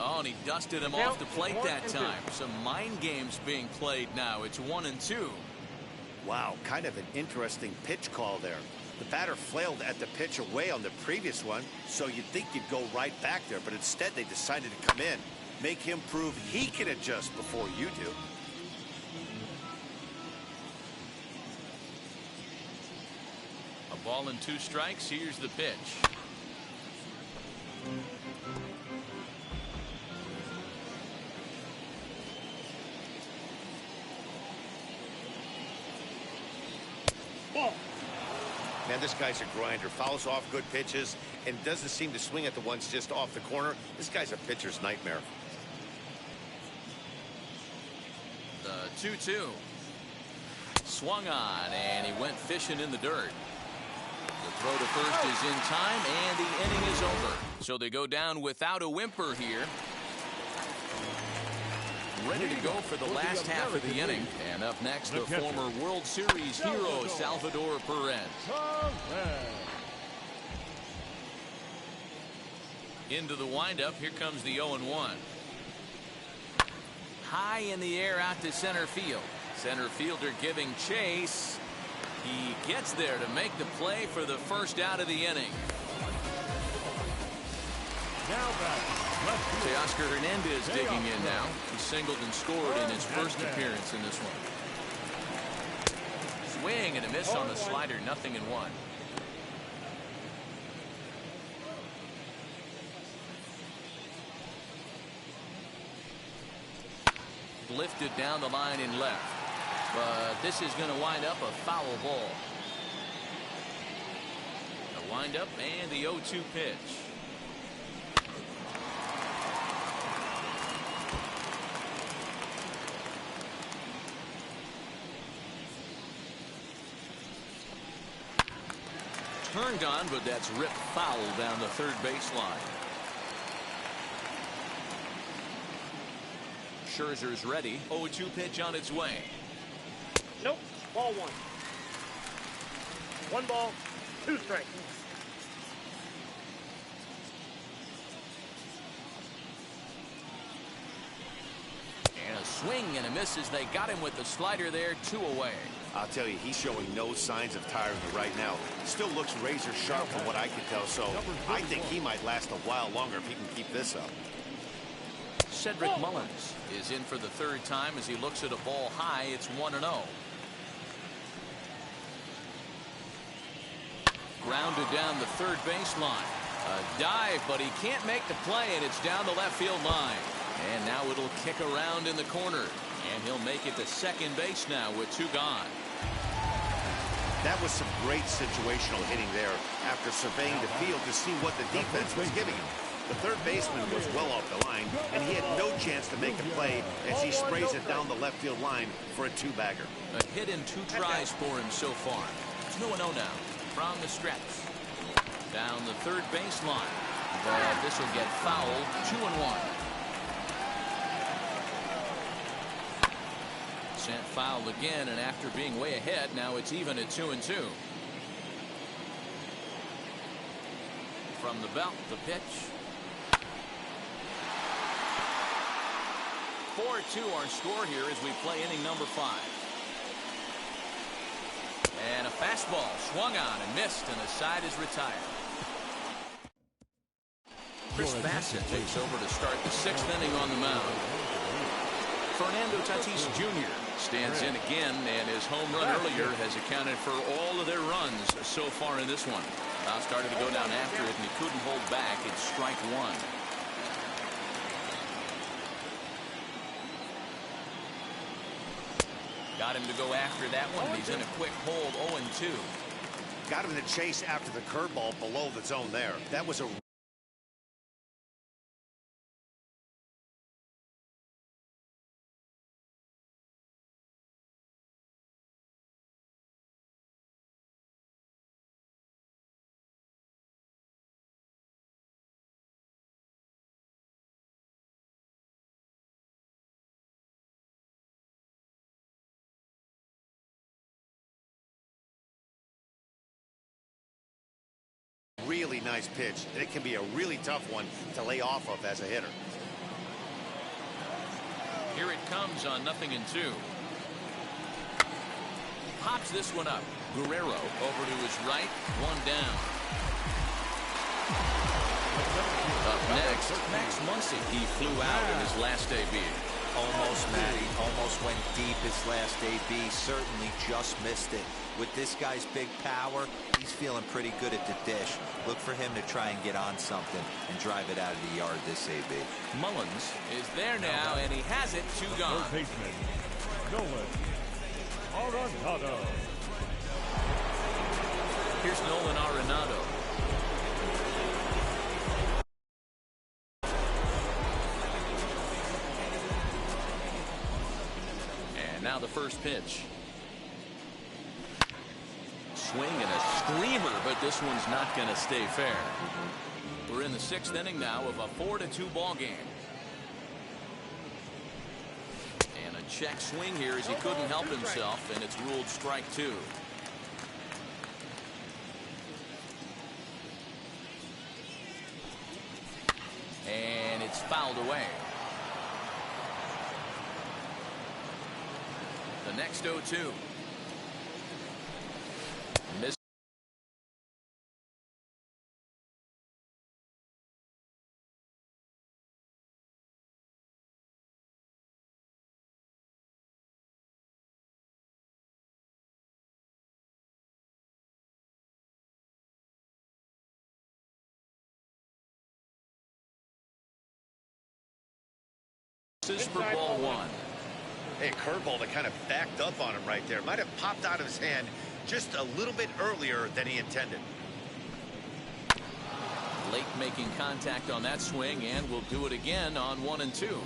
Oh, and he dusted him off the plate that time. Some mind games being played now. It's 1-2. Wow, kind of an interesting pitch call there. The batter flailed at the pitch away on the previous one, so you'd think you'd go right back there, but instead they decided to come in, make him prove he can adjust before you do. A ball and 2 strikes. Here's the pitch. Man, this guy's a grinder. Fouls off good pitches and doesn't seem to swing at the ones just off the corner. This guy's a pitcher's nightmare. The 2-2. Swung on, and he went fishing in the dirt. The throw to first is in time, and the inning is over. So they go down without a whimper here. Ready to go for the last half of the inning. And up next, the former World Series hero, Salvador Perez. Into the windup. Here comes the 0-1. High in the air out to center field. Center fielder giving chase. He gets there to make the play for the first out of the inning. Oscar Hernandez digging in now. He singled and scored in his first appearance in this one. Swing and a miss on the slider. 0-1. Lifted down the line in left. But this is going to wind up a foul ball. The windup and the 0-2 pitch. Turned on, but that's ripped foul down the third baseline. Scherzer's ready. 0-2 pitch on its way. Nope. Ball 1. 1 ball, 2 strikes. And a swing and a miss as they got him with the slider there. 2 away. I'll tell you, he's showing no signs of tiring right now. Still looks razor sharp from what I can tell, so I think he might last a while longer if he can keep this up. Cedric Mullins is in for the 3rd time as he looks at a ball high. It's 1-0. Grounded down the third baseline. A dive, but he can't make the play, and it's down the left field line. And now it'll kick around in the corner. And he'll make it to second base now with 2 gone. That was some great situational hitting there after surveying the field to see what the defense was giving him. The third baseman was well off the line, and he had no chance to make a play as he sprays it down the left field line for a 2-bagger. A hit in 2 tries for him so far. 2-0 now from the stretch. Down the third baseline. But this will get fouled. 2-1. Sent foul again, and after being way ahead, now it's even at 2-2. From the belt, the pitch. 4-2 our score here as we play inning number 5. And a fastball swung on and missed, and the side is retired. Chris Bassett takes over to start the 6th inning on the mound. Fernando Tatis Jr. stands in again, and his home run earlier has accounted for all of their runs so far in this one. Now started to go down after it, and he couldn't hold back. It's strike 1. Got him to go after that one, and he's in a quick hold. 0-2. Got him to chase after the curveball below the zone there. That was a really nice pitch, and it can be a really tough one to lay off of as a hitter. Here it comes on 0-2. Pops this one up. Guerrero over to his right. One down. Up next, Max Muncy. He flew out in his last AB. Almost, Matty. Almost went deep his last AB. Certainly just missed it. With this guy's big power, he's feeling pretty good at the dish. Look for him to try and get on something and drive it out of the yard this AB. Mullins is there now, and he has it. 2 gone. Third baseman, Nolan Arenado. Here's Nolan Arenado. And now the first pitch. Swing and a screamer, but this one's not going to stay fair. We're in the 6th inning now of a 4-2 ball game. And a check swing here as he couldn't help himself, and it's ruled strike 2. And it's fouled away. The next 0-2. Miss. This is for ball 1. Hey, curveball that kind of backed up on him right there. Might have popped out of his hand just a little bit earlier than he intended. Lake making contact on that swing, and will do it again on 1-2.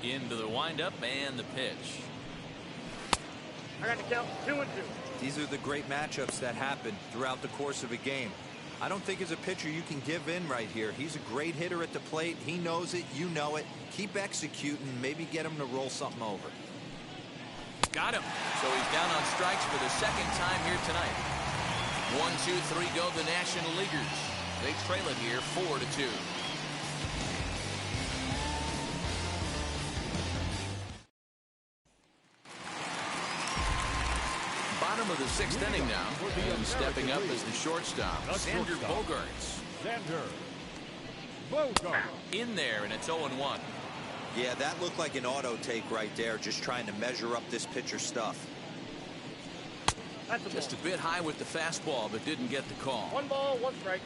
Into the windup and the pitch. I got to count 2-2. These are the great matchups that happen throughout the course of a game. I don't think as a pitcher you can give in right here. He's a great hitter at the plate. He knows it. You know it. Keep executing. Maybe get him to roll something over. Got him. So he's down on strikes for the 2nd time here tonight. 1, 2, 3 go the National Leaguers. They trail it here 4-2. Bottom of the 6th inning now, and stepping up as the shortstop, Xander Bogaerts. Xander Bogaerts. In there, and it's 0-1. Yeah, that looked like an auto take right there, just trying to measure up this pitcher's stuff. Just a bit high with the fastball, but didn't get the call. 1 ball, 1 strike.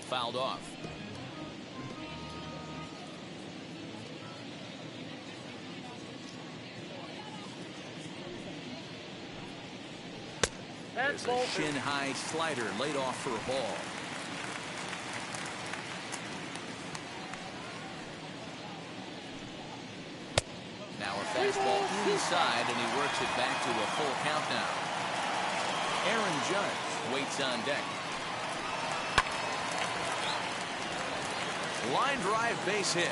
Fouled off. There's a shin-high slider laid off for a ball. Now a fastball inside, and he works it back to a full count now. Aaron Judge waits on deck. Line drive base hit.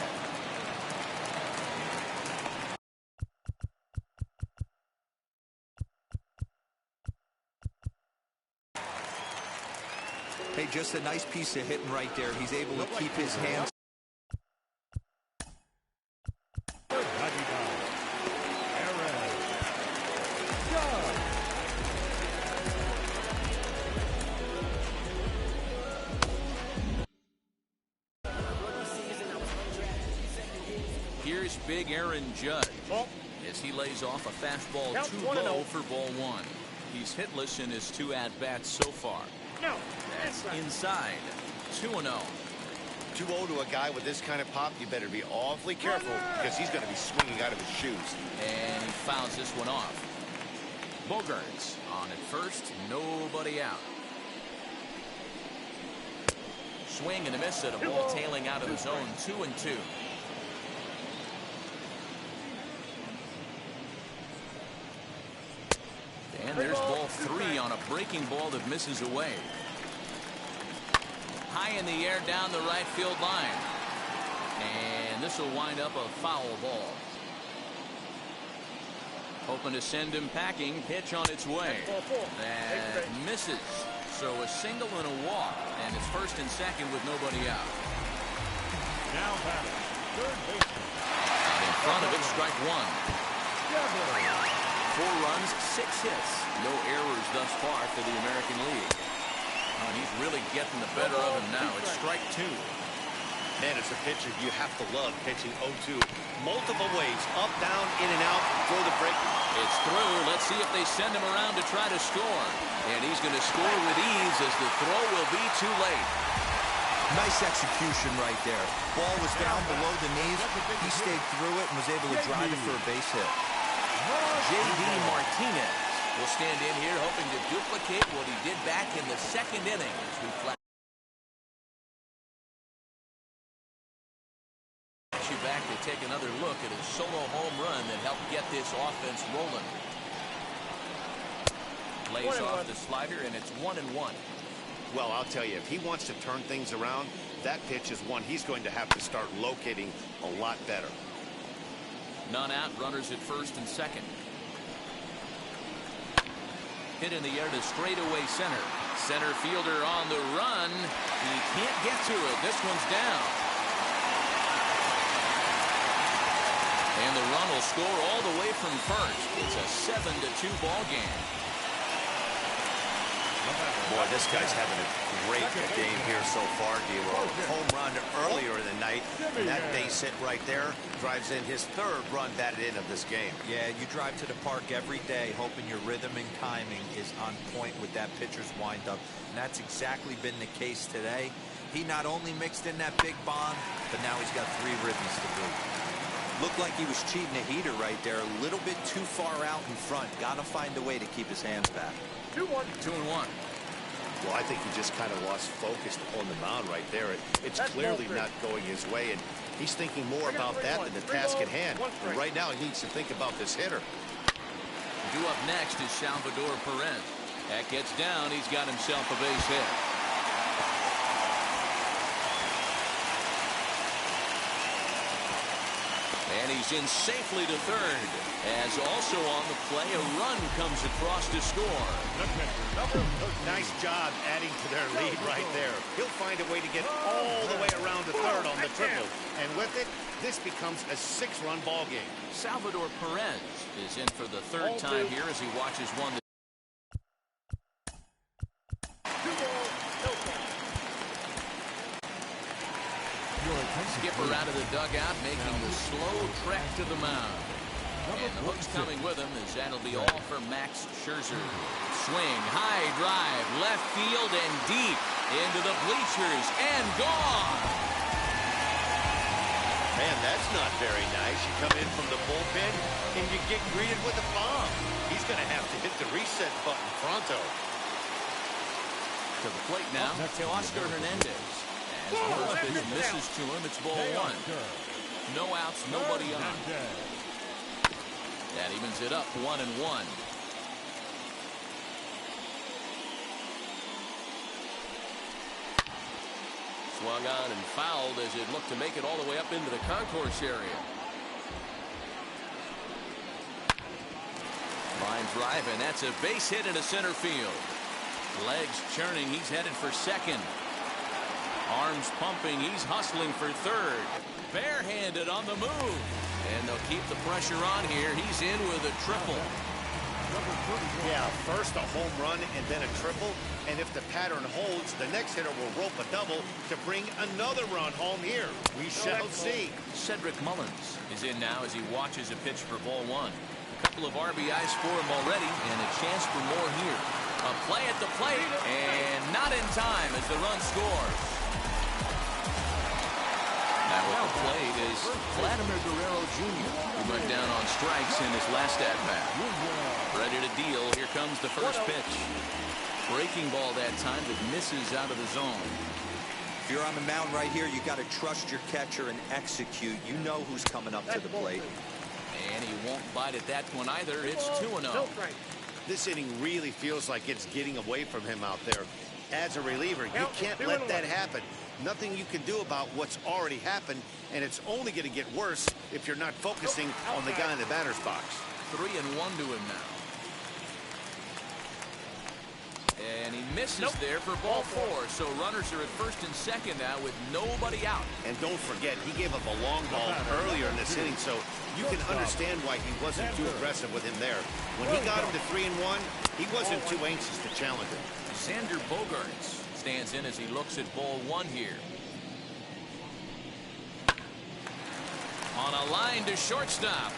Hey, just a nice piece of hitting right there. He's able to keep his hands. Here's big Aaron Judge as he lays off a fastball too low for ball 1. He's hitless in his 2 at-bats so far. That's inside. 2-0. 2-0 to a guy with this kind of pop, you better be awfully careful because he's going to be swinging out of his shoes. And he fouls this one off. Bogaerts on at first, nobody out. Swing and a miss at a ball tailing out of the zone. 2-2. And there's ball 3 on a breaking ball that misses away. High in the air down the right field line. And this will wind up a foul ball. Hoping to send him packing. Pitch on its way. That misses. So a single and a walk. And it's 1st and 2nd with nobody out. Now batting, third baseman. Out in front of it, strike one. 4 runs, 6 hits. No errors thus far for the American League. Oh, he's really getting the better of him now. It's strike 2. Man, as a pitcher, you have to love pitching 0-2. Multiple ways, up, down, in and out, throw the break. It's through. Let's see if they send him around to try to score. And he's going to score with ease as the throw will be too late. Nice execution right there. Ball was down below the knees. He stayed through it and was able to drive it for a base hit. J.D. Martinez will stand in here hoping to duplicate what he did back in the second inning as we flash you back to take another look at his solo home run that helped get this offense rolling. Lays off the slider, and it's 1-1. Well, I'll tell you, if he wants to turn things around, that pitch is one he's going to have to start locating a lot better. None out, runners at first and second. Hit in the air to straightaway center. Center fielder on the run. He can't get to it. This one's down. And the run will score all the way from first. It's a 7-2 ball game. Boy, this guy's having a great game here so far, D-Roll. Home run earlier in the night, and that base hit right there drives in his 3rd run batted in of this game. Yeah, you drive to the park every day hoping your rhythm and timing is on point with that pitcher's windup, and that's exactly been the case today. He not only mixed in that big bomb, but now he's got 3 ribbies to boot. Looked like he was cheating a heater right there, a little bit too far out in front. Got to find a way to keep his hands back. 2-1. Well, I think he just kind of lost focus on the mound right there. It's clearly not going his way, and he's thinking more about that than the task at hand. And right now, he needs to think about this hitter. Due up next is Salvador Perez. That gets down. He's got himself a base hit. And he's in safely to third. As also on the play, a run comes across to score. Nice job adding to their lead right there. He'll find a way to get all the way around to third on the triple. And with it, this becomes a 6-run ball game. Salvador Perez is in for the 3rd time here as he watches one. Skipper out of the dugout, making the slow trek to the mound. And the hook's coming with him as that'll be all for Max Scherzer. Swing, high drive, left field and deep into the bleachers and gone. Man, that's not very nice. You come in from the bullpen and you get greeted with a bomb. He's going to have to hit the reset button pronto. To the plate now, Oscar Hernandez. As the first pitch misses to him, it's ball 1. No outs, nobody on. That evens it up 1-1. Swung on and fouled as it looked to make it all the way up into the concourse area. Line drive, and that's a base hit into center field. Legs churning, he's headed for second. Arms pumping, he's hustling for third. Barehanded on the move. And they'll keep the pressure on here. He's in with a triple. Yeah, first a home run and then a triple. And if the pattern holds, the next hitter will rope a double to bring another run home here. We shall see. Cedric Mullins is in now as he watches a pitch for ball 1. A couple of RBIs for him already and a chance for more here. A play at the plate and not in time as the run scores. Now at the plate is Vladimir Guerrero Jr., who went down on strikes in his last at-bat. Ready to deal. Here comes the first pitch. Breaking ball that time that misses out of the zone. If you're on the mound right here, you got to trust your catcher and execute. You know who's coming up to the plate. And he won't bite at that one either. It's 2-0. This inning really feels like it's getting away from him out there. As a reliever, you can't let that happen. Nothing you can do about what's already happened, and it's only going to get worse if you're not focusing on the guy in the batter's box. 3-1 to him now. And he misses there for ball 4. So runners are at first and second now with nobody out. And don't forget, he gave up a long ball earlier in this inning, so you can understand why he wasn't too aggressive with him there. When he got him to 3-1, he wasn't too anxious to challenge him. Xander Bogaerts stands in as he looks at ball 1 here. On a line to shortstop.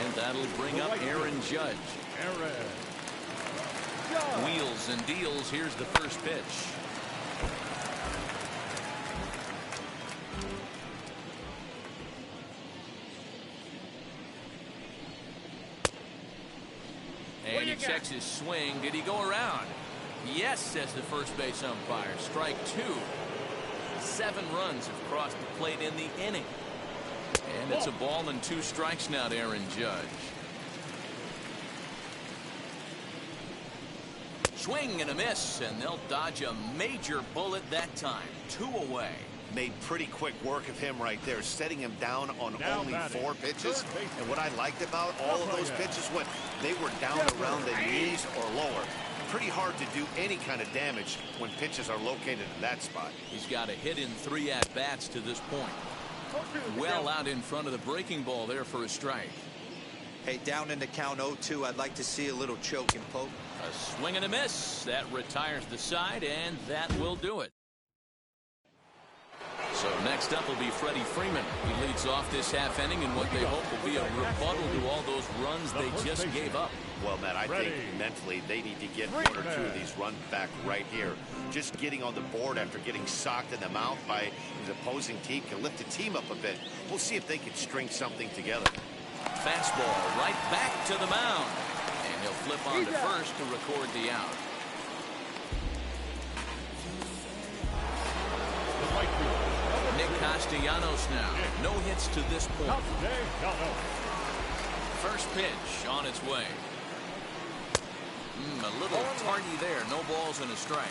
And that'll bring up Aaron Judge. Wheels and deals. Here's the first pitch. And he checks his swing. Did he go around? Yes, says the first base umpire. Strike 2. 7 runs have crossed the plate in the inning. And it's a ball and 2 strikes now to Aaron Judge. Swing and a miss, and they'll dodge a major bullet that time. 2 away. Made pretty quick work of him right there, setting him down on only 4 pitches. And what I liked about all of those pitches, when they were down around the knees or lower. Pretty hard to do any kind of damage when pitches are located in that spot. He's got a hit in 3 at-bats to this point. Well out in front of the breaking ball there for a strike. Hey, down in the count 0-2, I'd like to see a little choke and poke. A swing and a miss. That retires the side, and that will do it. So next up will be Freddie Freeman. He leads off this half inning in what they hope will be a rebuttal to all those runs they just gave up. Well, Matt, I think mentally they need to get 1 or 2 of these runs back right here. Just getting on the board after getting socked in the mouth by his opposing team can lift the team up a bit. We'll see if they can string something together. Fastball right back to the mound. And he'll flip on to first to record the out. Nick Castellanos now. No hits to this point. First pitch on its way. A little tardy there. No balls and a strike.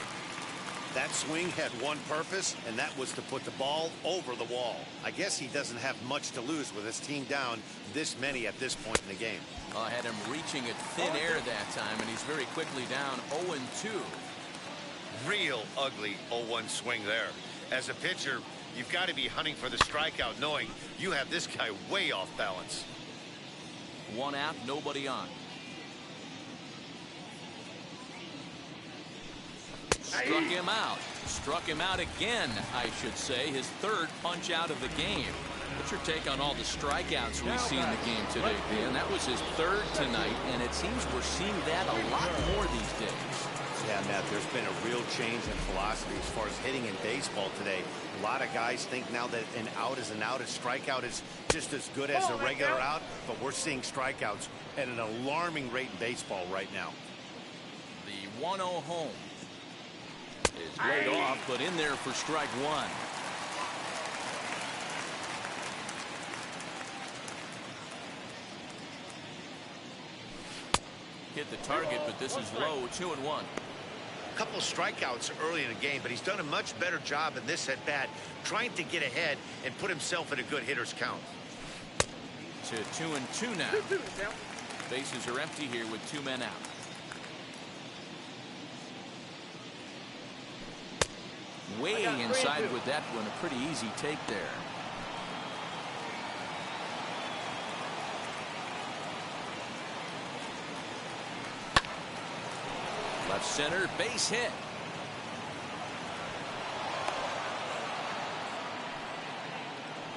That swing had one purpose, and that was to put the ball over the wall. I guess he doesn't have much to lose with his team down this many at this point in the game. I had him reaching at thin air that time, and he's very quickly down 0-2. Real ugly 0-1 swing there. As a pitcher, you've got to be hunting for the strikeout, knowing you have this guy way off balance. 1 out, nobody on. Struck him out. Struck him out again, I should say. His 3rd punch out of the game. What's your take on all the strikeouts we see in the game today, Dan? That was his 3rd tonight, and it seems we're seeing that a lot more these days. Yeah, Matt, there's been a real change in philosophy as far as hitting in baseball today. A lot of guys think now that an out is an out, a strikeout is just as good as a regular out, but we're seeing strikeouts at an alarming rate in baseball right now. The 1-0 home is laid off, but in there for strike 1. Hit the target, but this is low. 2-1. A couple strikeouts early in the game, but he's done a much better job in this at bat, trying to get ahead and put himself in a good hitter's count. To 2-2 now. Bases are empty here with 2 men out. Way inside with that one. A pretty easy take there. Left center, base hit.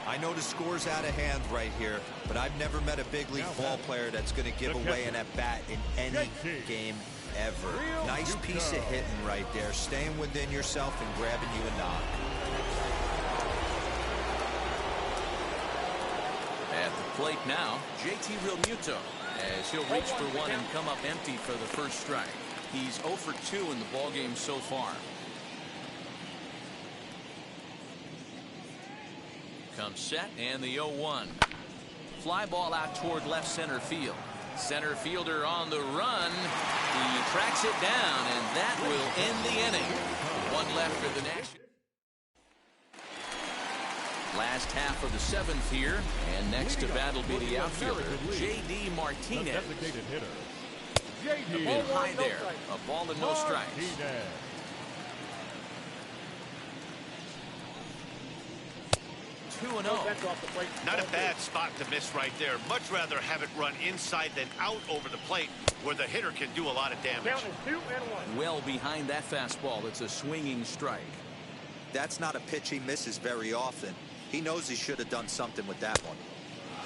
I know the score's out of hand right here, but I've never met a big league ball player that's going to give away an at-bat in any game ever. Nice piece of hitting right there, staying within yourself and grabbing you a knock. At the plate now, JT Realmuto, as he'll reach for one and come up empty for the first strike. He's 0 for 2 in the ballgame so far. Comes set and the 0-1. Fly ball out toward left center field. Center fielder on the run. He tracks it down, and that will end the inning. 1 left for the Nationals. Last half of the 7th here, and next to bat will be the outfielder, J.D. Martinez. In high there, a ball and no strikes. Not a bad spot to miss right there. Much rather have it run inside than out over the plate where the hitter can do a lot of damage. Count is 2 and 1. Well behind that fastball. It's a swinging strike. That's not a pitch he misses very often. He knows he should have done something with that one.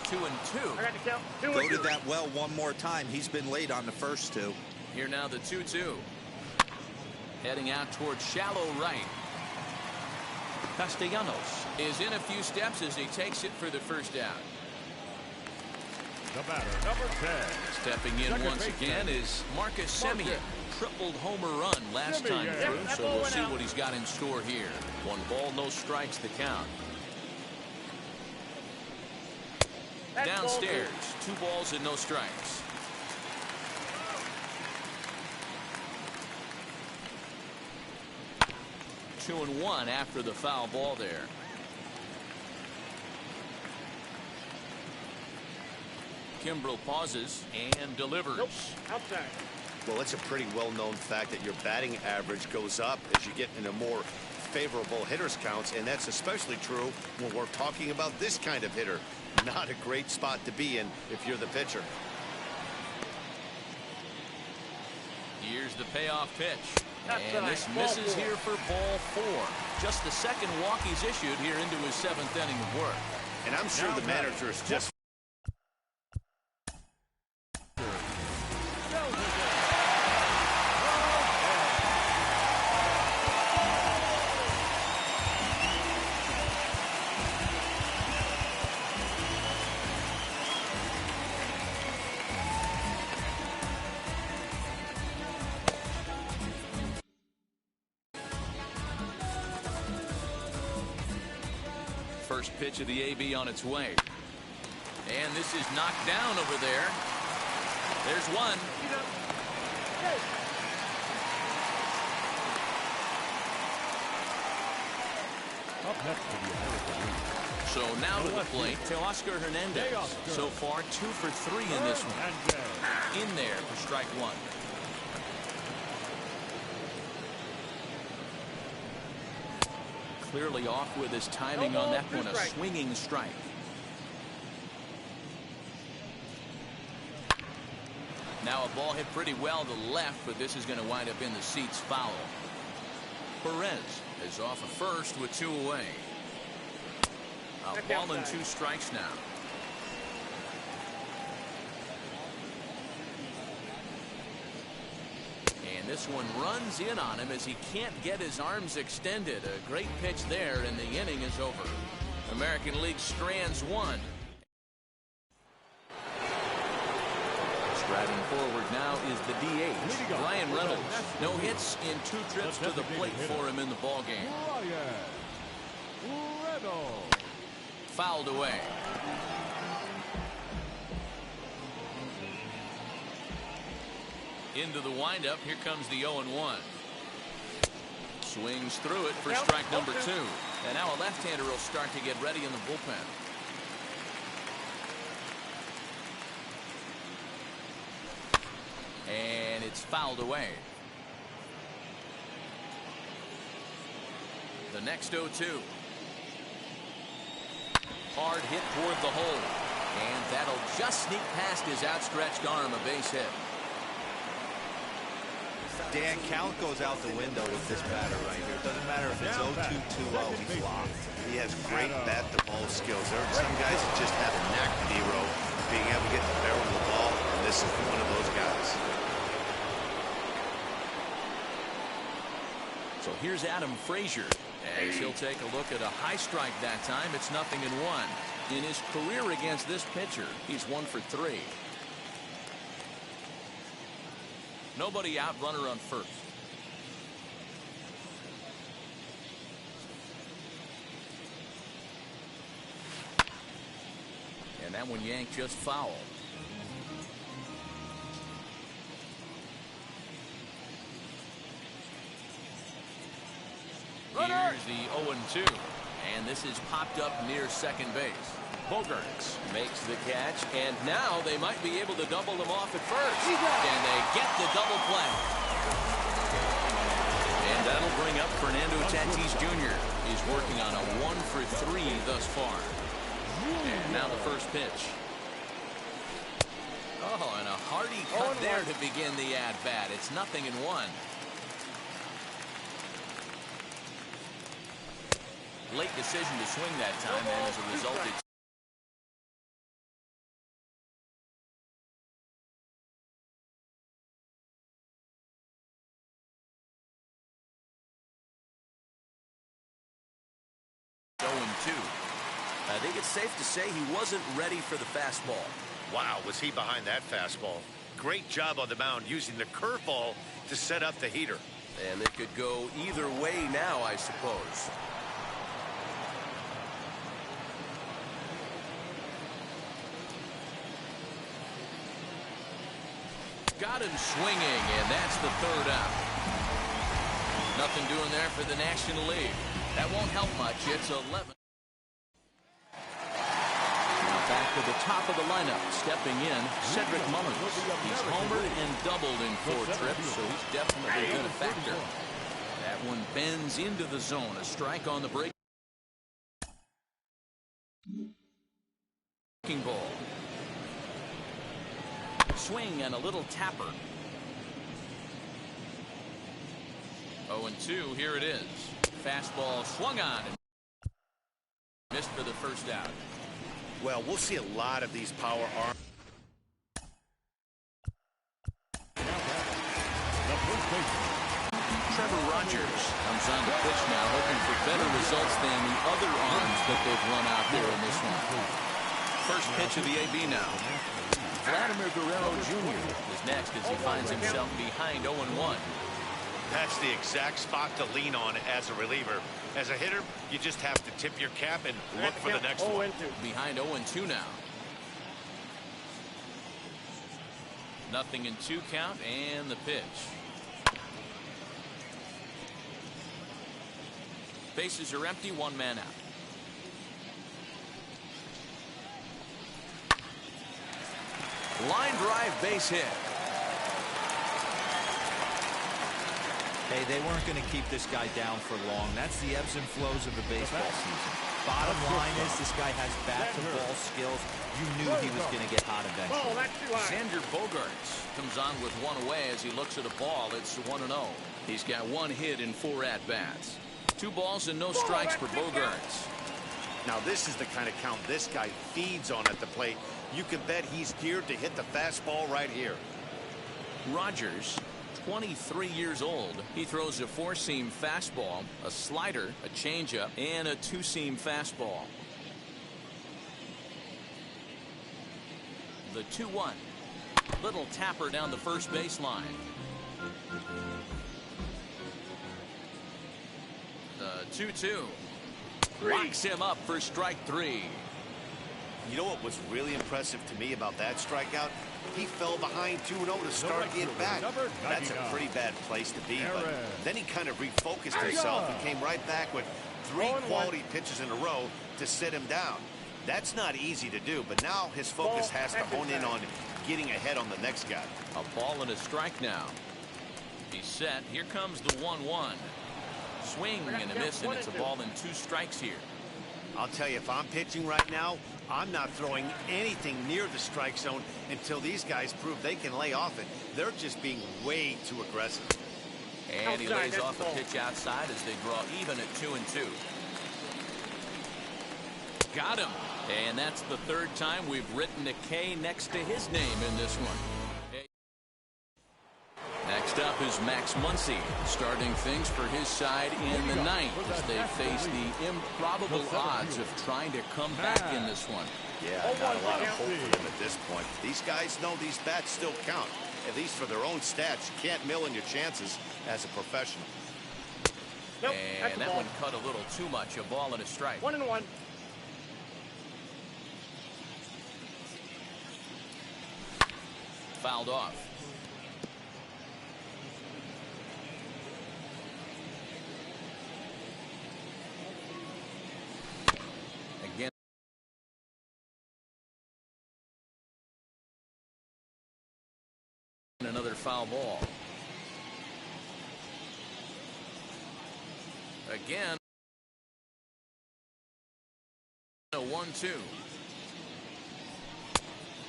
2 and 2. I got to count. 2 and 2. Go to that well one more time. He's been late on the first 2. Here now the 2-2. Heading out towards shallow right. Castellanos is in a few steps as he takes it for the first out. The batter, number 10. Stepping in once again is Marcus Semien. Tripled homer run last time through, so we'll see what he's got in store here. 1 ball, no strikes the count. Downstairs, 2 balls and no strikes. Two and 1 after the foul ball there. Kimbrel pauses and delivers. Nope. Outside. Well, it's a pretty well-known fact that your batting average goes up as you get into more favorable hitters counts, and that's especially true when we're talking about this kind of hitter. Not a great spot to be in if you're the pitcher. Here's the payoff pitch. And this misses here for ball 4. Just the second walk he's issued here into his 7th inning of work. And I'm sure the manager is just First pitch of the AB on its way. And this is knocked down over there. There's one. Up next to the American League. So now to the plate to Oscar Hernandez. So far 2 for 3 in this one. In there for strike 1. Clearly off with his timing on that one. A swinging strike. Now a ball hit pretty well to left, but this is going to wind up in the seats foul. Perez is off of first with 2 away. A ball and 2 strikes now. And this one runs in on him as he can't get his arms extended. A great pitch there, and the inning is over. American League strands 1. Striding forward now is the DH, Ryan Reynolds. No hits in 2 trips to the plate for him in the ballgame. Fouled away. Into the windup. Here comes the 0-1. Swings through it for strike number 2. And now a left-hander will start to get ready in the bullpen. And it's fouled away. The next 0-2. Hard hit toward the hole. And that'll just sneak past his outstretched arm, a base hit. Dan, count goes out the window with this batter right here. It doesn't matter if it's 0-2, 2-0, he's locked. He has great bat-to-ball skills. There are some guys that just have a knack, Dero, being able to get the barrel of the ball, and this is one of those guys. So here's Adam Frazier, as he'll take a look at a high strike that time. It's 0-1. In his career against this pitcher, he's 1 for 3. Nobody out, runner on first. And that one yanked just foul. Here's the 0-2. And this is popped up near second base. Bogaerts makes the catch, and now they might be able to double them off at first. And they get the double play. And that'll bring up Fernando Tatis Jr. He's working on a 1-for-3 thus far. And now the first pitch. Oh, and a hearty cut there to begin the at-bat. It's 0-1. Late decision to swing that time, and as a result, it's I think it's safe to say he wasn't ready for the fastball. Wow, was he behind that fastball. Great job on the mound using the curveball to set up the heater. And it could go either way now, I suppose. Got him swinging, and that's the third out. Nothing doing there for the National League. That won't help much. It's 11. Back to the top of the lineup, stepping in, Cedric Mullins. He's homered and doubled in 4 trips, so he's definitely been a factor. That one bends into the zone. A strike on the break. Ball. Swing and a little tapper. 0-2, here it is. Fastball swung on and missed for the first out. Well, we'll see a lot of these power arms. Trevor Rogers comes on the pitch now, hoping for better results than the other arms that they've run out there in this one. First pitch of the AB now. Vladimir Guerrero Jr. is next as he finds himself behind 0-1. That's the exact spot to lean on as a reliever. As a hitter, you just have to tip your cap and look for the next one. Behind 0-2 now. 0-2 count, and the pitch. Bases are empty, 1 man out. Line drive base hit. Hey, they weren't going to keep this guy down for long. That's the ebbs and flows of the baseball season. Bottom line is this guy has bat-to-ball skills. You knew he was going to get hot eventually. Xander Bogaerts comes on with 1 away as he looks at a ball. It's 1-0. He's got 1 hit in 4 at-bats. 2 balls and no strikes for Bogaerts. Now, this is the kind of count this guy feeds on at the plate. You can bet he's geared to hit the fastball right here. Rogers, 23 years old. He throws a 4-seam fastball, a slider, a changeup, and a 2-seam fastball. The 2-1. Little tapper down the first baseline. The 2-2. Locks him up for strike 3. You know what was really impressive to me about that strikeout? He fell behind 2-0 to start the at-bat. That's a pretty bad place to be, but then he kind of refocused himself and came right back with 3 quality pitches in a row to sit him down. That's not easy to do, but now his focus has to hone in on getting ahead on the next guy. A ball and a strike now. He's set. Here comes the 1-1. Swing and a miss, and it's a ball and 2 strikes here. I'll tell you, if I'm pitching right now, I'm not throwing anything near the strike zone until these guys prove they can lay off it. They're just being way too aggressive. And he lays off a pitch outside as they draw even at 2-2. Got him. And that's the 3rd time we've written a K next to his name in this one. Next up is Max Muncy, starting things for his side in the 9th as they face the improbable odds of trying to come back in this one. Yeah, not a lot of hope for them at this point. These guys know these bats still count, at least for their own stats. You can't mill in your chances as a professional. And that one cut a little too much. A ball and a strike. 1-1. Fouled off. foul ball. Again, a 1-2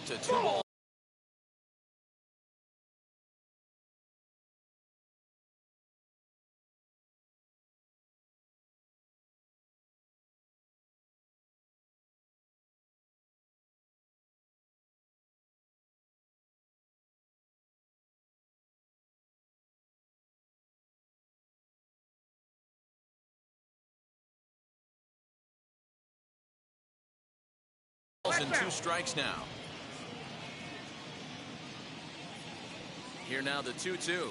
to 2 ball. And 2 strikes now. Here now the 2-2.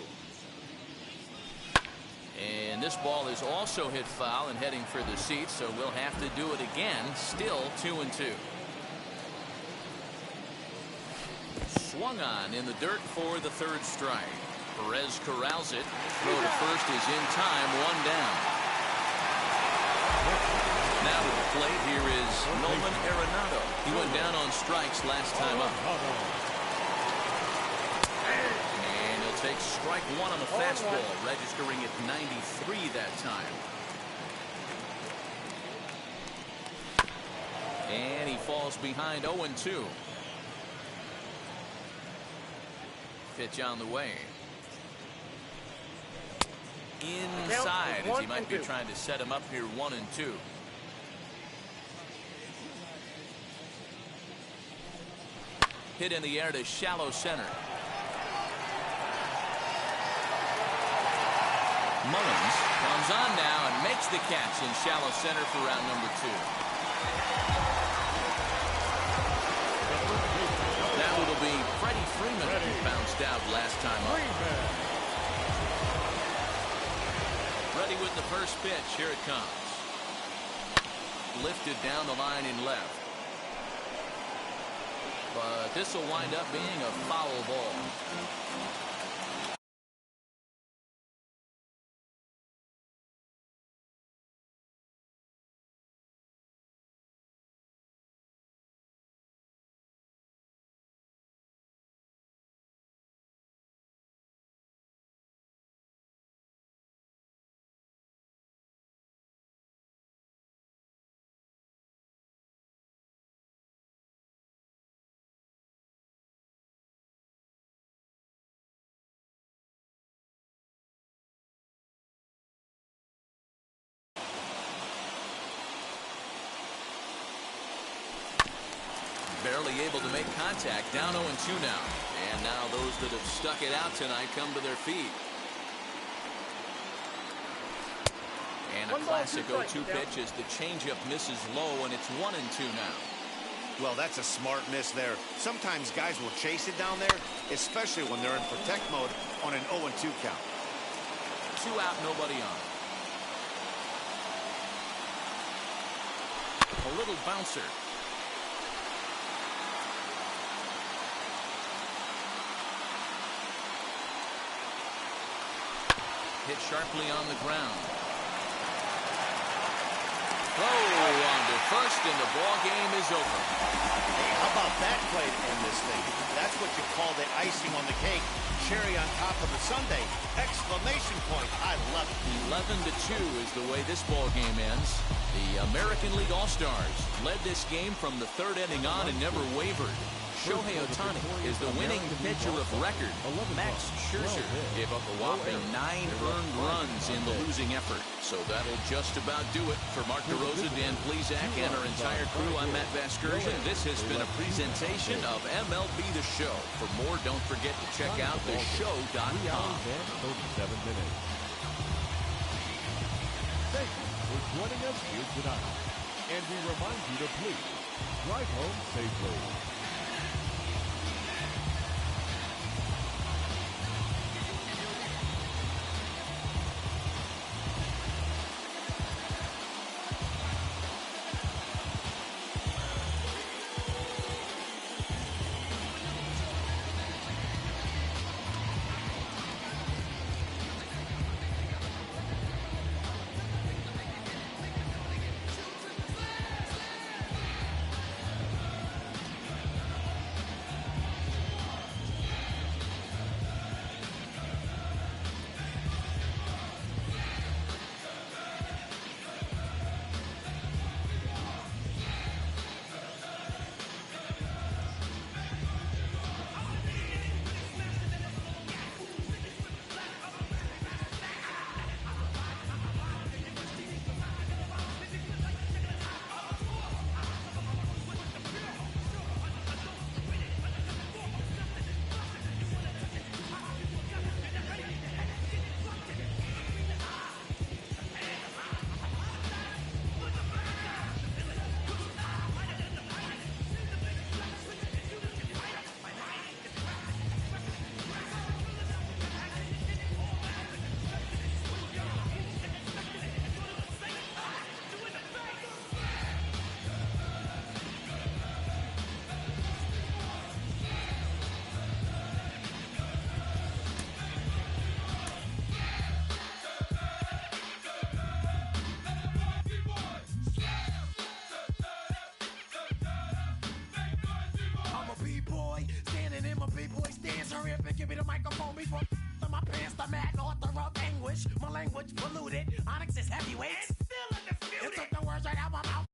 And this ball is also hit foul and heading for the seats, so we'll have to do it again. Still 2-2. Swung on in the dirt for the 3rd strike. Perez corrals it. Throw to first is in time. 1 down. Now to the plate, here is Nolan Arenado. He went down on strikes last time up. And he'll take strike 1 on the fastball, registering at 93 that time. And he falls behind 0-2. Pitch on the way. Inside, as he might be trying to set him up here. 1-2. Hit in the air to shallow center. Mullins comes on now and makes the catch in shallow center for round number 2. Now it'll be Freddie Freeman who bounced out last time up. Ready with the first pitch. Here it comes. Lifted down the line in left. But this will wind up being a foul ball. Barely able to make contact. Down 0-2 now. And now those that have stuck it out tonight come to their feet. And a classic 0-2 pitch as the changeup misses low, and it's 1-2 now. Well, that's a smart miss there. Sometimes guys will chase it down there, especially when they're in protect mode on an 0-2 count. 2 out, nobody on. A little bouncer. Hit sharply on the ground. Throw on to first, and the ball game is over. Hey, how about that play to end this thing? That's what you call the icing on the cake. Cherry on top of the sundae. Exclamation point. I love it. 11-2 is the way this ball game ends. The American League All-Stars led this game from the 3rd inning on and never wavered. Shohei Ohtani is the winning pitcher of record. Max Scherzer gave up a whopping 9 earned runs in the losing effort. So that'll just about do it. For Mark DeRosa, Dan Plesac, and our entire crew, I'm Matt Vasgersian. This has been a presentation of MLB The Show. For more, don't forget to check out theshow.com. 3 hours and 37 minutes. Thank you for joining us here tonight. And we remind you to please drive home safely. Philly boys dance, hurry up and give me the microphone before my pants, the mad author of anguish. My language polluted. Onyx is heavyweight. It's still undisputed. It took the words right out my mouth.